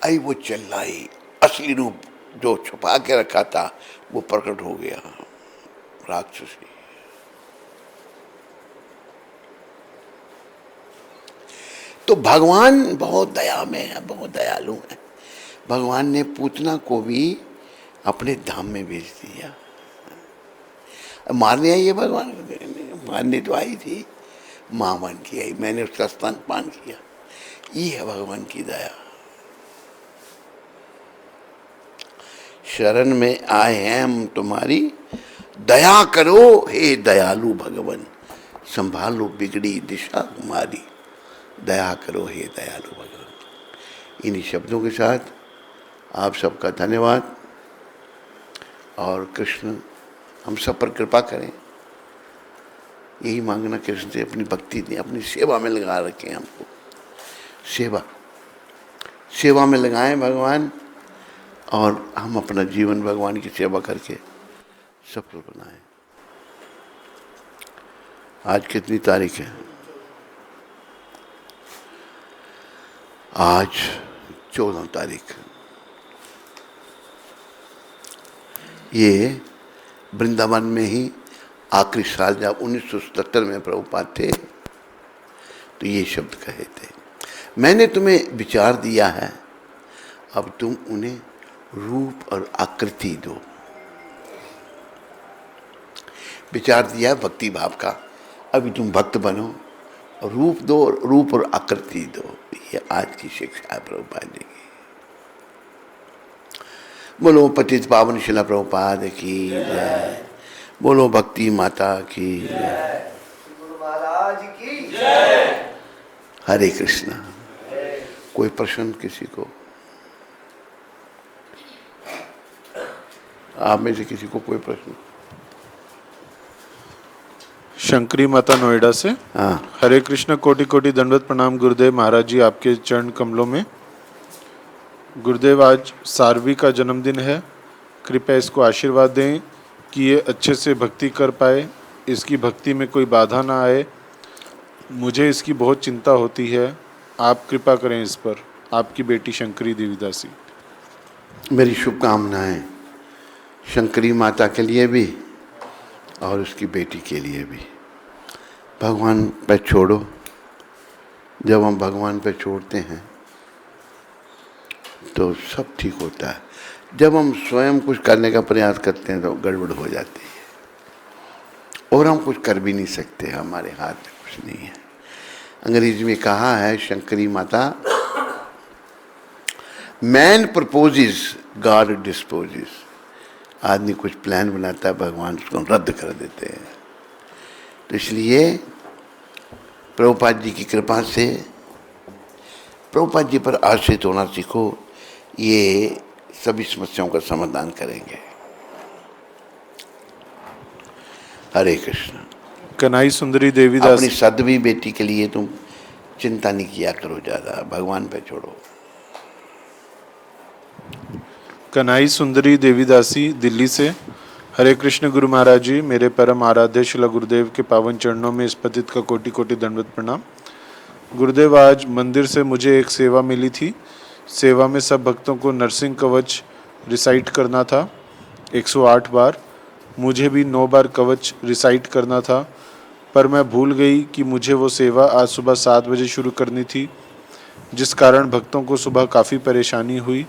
आई वो चिल्लाई, असली रूप जो छुपा के रखा था वो प्रकट हो गया, राक्षसी। तो भगवान बहुत दया में है, बहुत दयालु है। भगवान ने पूतना को भी अपने धाम में भेज दिया। मारने आई है भगवान, मारने तो आई थी, मां बन के आई, मैंने उसका स्तन पान किया। ये है भगवान की दया। शरण में आए हैं हम तुम्हारी, दया करो हे दयालु भगवन। संभालो बिगड़ी दिशा हमारी, दया करो हे दयालु भगवन। इन्हीं शब्दों के साथ आप सबका धन्यवाद, और कृष्ण हम सब पर कृपा करें, यही मांगना कृष्ण से, अपनी भक्ति दें, अपनी सेवा में लगा रखें हमको। सेवा में लगाएं भगवान, और हम अपना जीवन भगवान की सेवा करके सफल बनाएं। आज कितनी तारीख है? आज 14 तारीख। ये वृंदावन में ही आखिरी साल जब 1977 में प्रभुपाद थे तो ये शब्द कहे थे, मैंने तुम्हें विचार दिया है, अब तुम उन्हें रूप और आकृति दो। विचार दिया है भक्ति भाव का। अभी तुम भक्त बनो और रूप दो, रूप और आकृति दो। ये आज की शिक्षा है प्रभुपाद जी की। बोलो पतित पावन शिला प्रभुपाद की जय। बोलो भक्ति माता की जय। गुरु महाराज की जय। हरे कृष्णा। कोई प्रश्न किसी को? आप में से किसी को कोई प्रश्न? शंकरी माता नोएडा से। हाँ। हरे कृष्ण, कोटि कोटि दंडवत प्रणाम गुरुदेव महाराज जी, आपके चरण कमलों में। गुरुदेव, आज सारवी का जन्मदिन है, कृपया इसको आशीर्वाद दें कि ये अच्छे से भक्ति कर पाए, इसकी भक्ति में कोई बाधा ना आए। मुझे इसकी बहुत चिंता होती है, आप कृपा करें इस पर। आपकी बेटी शंकरी देवीदासी। मेरी शुभकामनाएं शंकरी माता के लिए भी और उसकी बेटी के लिए भी। भगवान पे छोड़ो। जब हम भगवान पे छोड़ते हैं तो सब ठीक होता है। जब हम स्वयं कुछ करने का प्रयास करते हैं तो गड़बड़ हो जाती है और हम कुछ कर भी नहीं सकते, हमारे हाथ में कुछ नहीं है। अंग्रेजी में कहा है शंकरी माता, मैन प्रपोजेस गॉड डिस्पोजेस। आदमी कुछ प्लान बनाता है, भगवान उसको रद्द कर देते हैं। तो इसलिए प्रभुपाद जी की कृपा से प्रभुपाद जी पर आश्रित होना सीखो, ये सभी समस्याओं का समाधान करेंगे। हरे कृष्ण। कन्हई सुंदरी देवीदास। अपनी सदवी बेटी के लिए तुम चिंता नहीं किया करो ज़्यादा, भगवान पे छोड़ो। कन्हई सुंदरी देवीदासी दिल्ली से। हरे कृष्ण गुरु महाराज जी, मेरे परम आराध्य शिला गुरुदेव के पावन चरणों में इस पतित का कोटि कोटि दंडवत प्रणाम। गुरुदेव, आज मंदिर से मुझे एक सेवा मिली थी। सेवा में सब भक्तों को नरसिंह कवच रिसाइट करना था 108 बार। मुझे भी 9 बार कवच रिसाइट करना था, पर मैं भूल गई कि मुझे वो सेवा आज सुबह 7 बजे शुरू करनी थी, जिस कारण भक्तों को सुबह काफ़ी परेशानी हुई।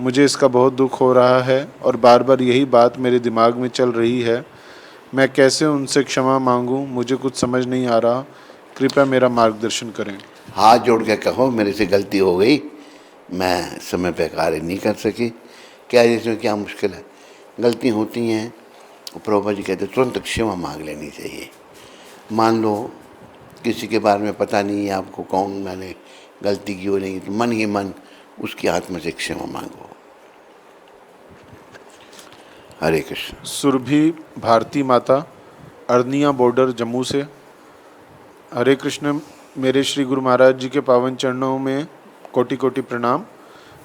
मुझे इसका बहुत दुख हो रहा है और बार बार यही बात मेरे दिमाग में चल रही है। मैं कैसे उनसे क्षमा मांगूं, मुझे कुछ समझ नहीं आ रहा। कृपया मेरा मार्गदर्शन करें। हाथ जोड़ के कहो, मेरे से गलती हो गई, मैं समय पे कार्य नहीं कर सकी। क्या इसमें क्या मुश्किल है? गलती होती हैं, प्रभुपाद जी कहते तुरंत क्षमा मांग लेनी चाहिए। मान लो किसी के बारे में पता नहीं है आपको कौन मैंने गलती की हो नहीं, तो मन ही मन उसकी आत्मा से क्षमा मांगो। हरे कृष्ण। सुरभि भारती माता, अरनिया बॉर्डर, जम्मू से। हरे कृष्ण, मेरे श्री गुरु महाराज जी के पावन चरणों में कोटि कोटि प्रणाम।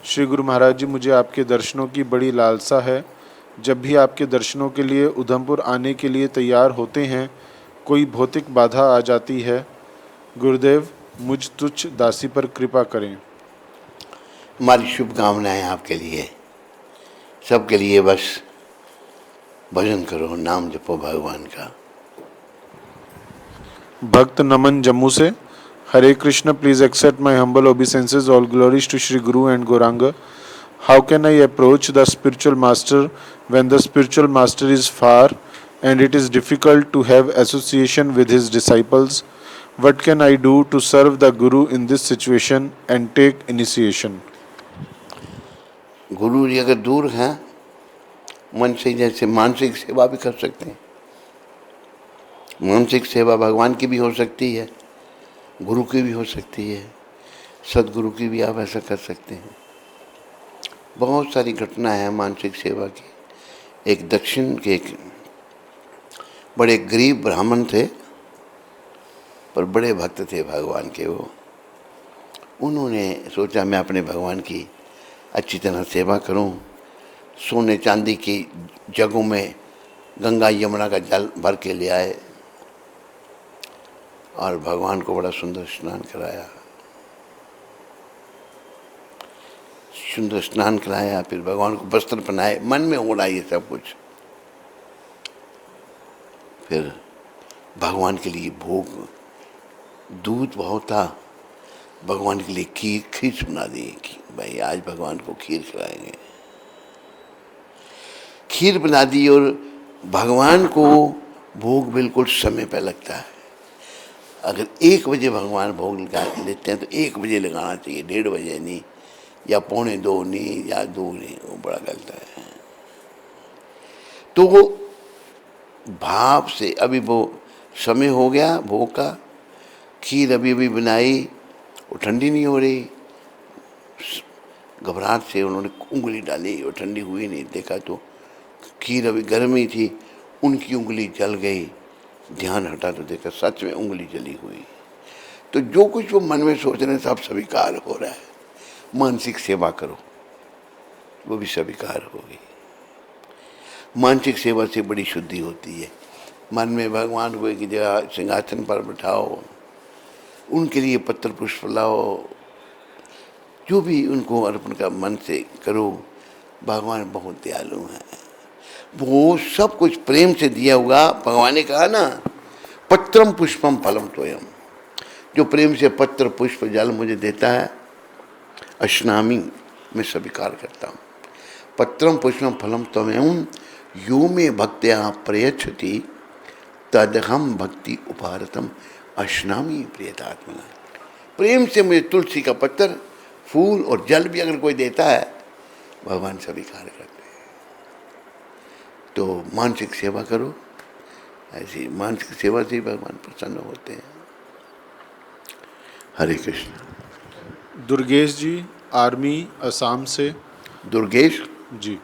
श्री गुरु महाराज जी, मुझे आपके दर्शनों की बड़ी लालसा है। जब भी आपके दर्शनों के लिए उधमपुर आने के लिए तैयार होते हैं, कोई भौतिक बाधा आ जाती है। गुरुदेव, मुझ तुच्छ दासी पर कृपा करें। हमारी शुभकामनाएं आपके लिए, सबके लिए। बस भजन करो, नाम जपो भगवान का। भक्त नमन, जम्मू से। Hare Krishna, please accept my humble obeisances. All glories to Shri Guru and Gauranga. How can I approach the spiritual master when the spiritual master is far and it is difficult to have association with his disciples? What can I do to serve the Guru in this situation and take initiation? गुरु जी अगर दूर हैं, मन से जैसे मानसिक सेवा भी कर सकते हैं। मानसिक सेवा भगवान की भी हो सकती है, गुरु की भी हो सकती है, सदगुरु की भी आप ऐसा कर सकते हैं। बहुत सारी घटनाएं हैं मानसिक सेवा की। एक दक्षिण के एक बड़े गरीब ब्राह्मण थे, पर बड़े भक्त थे भगवान के। वो उन्होंने सोचा मैं अपने भगवान की अच्छी तरह सेवा करूं। सोने चांदी की जगों में गंगा यमुना का जल भर के ले आए और भगवान को बड़ा सुंदर स्नान कराया। सुंदर स्नान कराया, फिर भगवान को वस्त्र पहनाए। मन में हो रहा है ये सब कुछ। फिर भगवान के लिए भोग, दूध बहुत था, भगवान के लिए खीर बना दी कि भाई आज भगवान को खीर खिलाएंगे। खीर बना दी और भगवान को भोग बिल्कुल समय पे लगता है। अगर 1 बजे भगवान भोग लगा लेते हैं तो 1 बजे लगाना चाहिए, 1:30 बजे नहीं, या 1:45 नहीं, या 2 नहीं, वो बड़ा गलत है। तो वो भाव से अभी वो समय हो गया भोग का, खीर अभी अभी बनाई, वो ठंडी नहीं हो रही, घबराहट से उन्होंने उंगली डाली, वो ठंडी हुई नहीं, देखा तो खीर अभी गर्म ही थी, उनकी उंगली जल गई, ध्यान हटा तो देखा सच में उंगली जली हुई। तो जो कुछ वो मन में सोच रहे हैं सब स्वीकार हो रहा है। मानसिक सेवा करो, वो भी स्वीकार होगी। मानसिक सेवा से बड़ी शुद्धि होती है। मन में भगवान को एक जगह सिंहासन पर बिठाओ, उनके लिए पत्र पुष्प लाओ, जो भी उनको अर्पण का मन से करो। भगवान बहुत दयालु हैं, वो सब कुछ प्रेम से दिया हुआ। भगवान ने कहा ना, पत्रम पुष्पम फलम तोयम, जो प्रेम से पत्र पुष्प जल मुझे देता है, अश्नामी, मैं स्वीकार करता हूँ। पत्रम पुष्पम फलम तोयम यो में भक्त्या प्रयच्छति तदहम भक्ति उपारतम अश्नामी प्रियतात्मना। प्रेम से मुझे तुलसी का पत्र, फूल और जल भी अगर कोई देता है, भगवान स्वीकार करते हैं। तो मानसिक सेवा करो, ऐसी मानसिक सेवा से भगवान प्रसन्न होते हैं। हरे कृष्ण। दुर्गेश जी, आर्मी, असम से। दुर्गेश जी,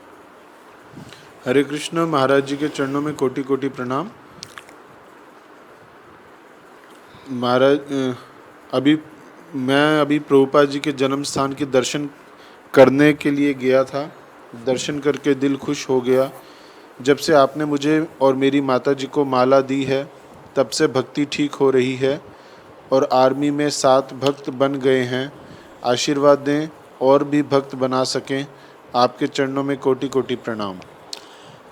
हरे कृष्ण। महाराज जी के चरणों में कोटि कोटि प्रणाम। महाराज, मैं प्रभुपाद जी के जन्म स्थान के दर्शन करने के लिए गया था। दर्शन करके दिल खुश हो गया। जब से आपने मुझे और मेरी माता जी को माला दी है, तब से भक्ति ठीक हो रही है और आर्मी में 7 भक्त बन गए हैं। आशीर्वाद दें और भी भक्त बना सकें। आपके चरणों में कोटि कोटि प्रणाम।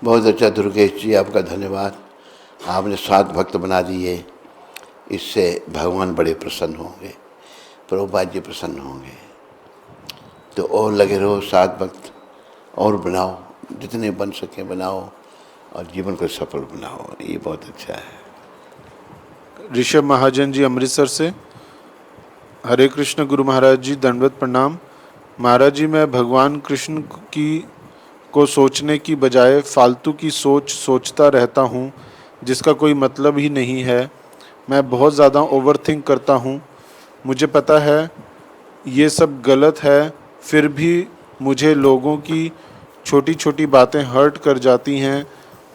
बहुत अच्छा दुर्गेश जी, आपका धन्यवाद। आपने 7 भक्त बना दिए, इससे भगवान बड़े प्रसन्न होंगे, प्रभुपाद जी प्रसन्न होंगे। तो और लगे रहो, 7 भक्त और बनाओ, जितने बन सके बनाओ और जीवन को सफल बनाओ, ये बहुत अच्छा है। ऋषभ महाजन जी, अमृतसर से। हरे कृष्ण गुरु महाराज जी, दंडवत प्रणाम। महाराज जी, मैं भगवान कृष्ण को सोचने की बजाय फालतू की सोचता रहता हूँ, जिसका कोई मतलब ही नहीं है। मैं बहुत ज़्यादा ओवरथिंक करता हूँ। मुझे पता है ये सब गलत है, फिर भी मुझे लोगों की छोटी छोटी बातें हर्ट कर जाती हैं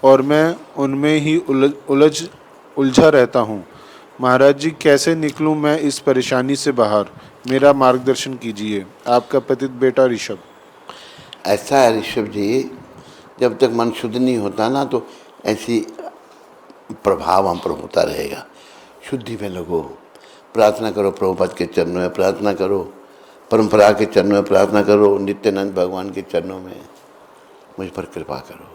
और मैं उनमें ही उलझा रहता हूँ। महाराज जी, कैसे निकलूँ मैं इस परेशानी से बाहर? मेरा मार्गदर्शन कीजिए। आपका पतित बेटा ऋषभ। ऐसा है ऋषभ जी, जब तक मन शुद्ध नहीं होता ना, तो ऐसी प्रभाव हम पर होता रहेगा। शुद्धि में लगो, प्रार्थना करो, प्रभुपाद के चरणों में प्रार्थना करो, परंपरा के चरणों में प्रार्थना करो, नित्यानंद भगवान के चरणों में मुझ पर कृपा करो।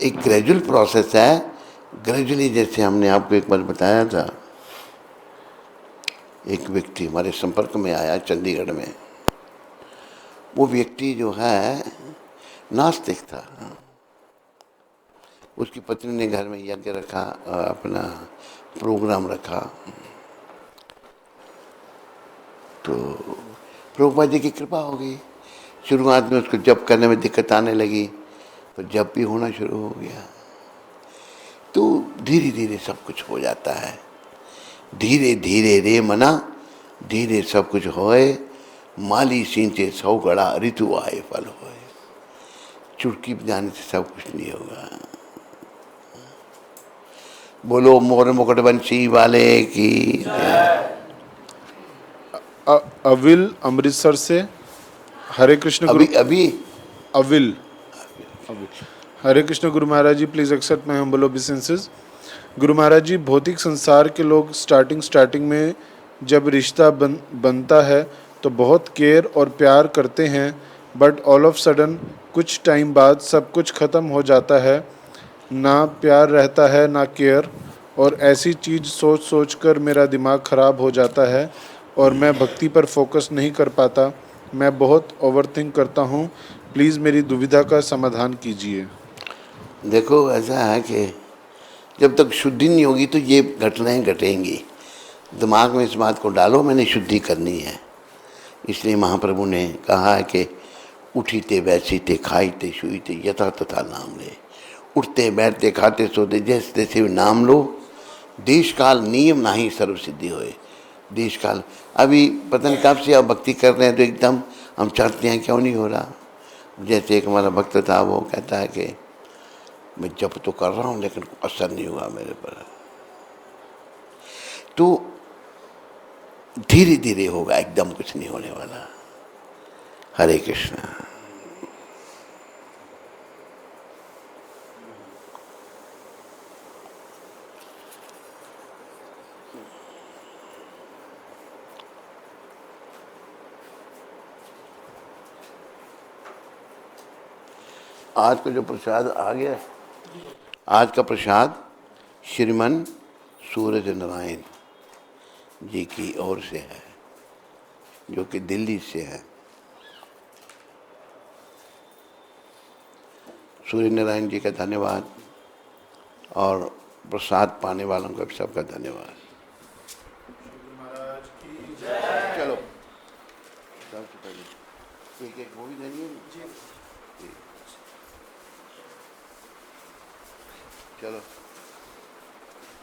एक ग्रेजुअल प्रोसेस है, ग्रेजुअली। जैसे हमने आपको एक बार बताया था, एक व्यक्ति हमारे संपर्क में आया चंडीगढ़ में। वो व्यक्ति जो है नास्तिक था। उसकी पत्नी ने घर में यज्ञ रखा, अपना प्रोग्राम रखा, तो प्रभुपाद जी की कृपा हो गई। शुरुआत में उसको जप करने में दिक्कत आने लगी, तो जप भी होना शुरू हो गया। तो धीरे धीरे सब कुछ हो जाता है। धीरे धीरे रे मना, धीरे सब कुछ होए। माली सींचे 100 गड़ा, ऋतु आए फल होए। चुटकी बजाने से सब कुछ नहीं होगा। बोलो मोर मुकुट बंशी वाले की। अविल, अमृतसर से। हरे कृष्ण गुरु। अविल। Hare Krishna Guru Maharaj ji, please accept my humble obeisances. Guru Maharaj जी, भौतिक संसार के लोग स्टार्टिंग में जब रिश्ता बनता है तो बहुत केयर और प्यार करते हैं, बट ऑल ऑफ सडन कुछ टाइम बाद सब कुछ ख़त्म हो जाता है। ना प्यार रहता है ना केयर, और ऐसी चीज़ सोच कर मेरा दिमाग ख़राब हो जाता है और मैं भक्ति पर फोकस नहीं कर पाता। मैं बहुत ओवरथिंक करता हूँ। प्लीज़ मेरी दुविधा का समाधान कीजिए। देखो ऐसा है कि जब तक शुद्धि नहीं होगी तो ये घटनाएं घटेंगी। दिमाग में इस बात को डालो, मैंने शुद्धि करनी है। इसलिए महाप्रभु ने कहा है कि उठीते बैठीते खाईते शुईते यथा तथा नाम ले। उठते बैठते खाते सोते जैसे तैसे भी नाम लो। देश काल नियम नहीं सर्व सिद्धि होए। देश काल अभी पता नहीं कब से आप भक्ति कर रहे हैं तो एकदम हम चाहते हैं क्यों नहीं हो रहा। जैसे एक हमारा भक्त था, वो कहता है कि मैं जप तो कर रहा हूँ लेकिन असर नहीं हुआ मेरे पर। तो धीरे धीरे होगा, एकदम कुछ नहीं होने वाला। हरे कृष्ण। आज का जो प्रसाद आ गया, आज का प्रसाद श्रीमन सूरज नारायण जी की ओर से है, जो कि दिल्ली से है। सूर्य नारायण जी का धन्यवाद और प्रसाद पाने वालों का भी सबका धन्यवाद। चलो सबसे पहले एक एक वो भी देनी है। चलो।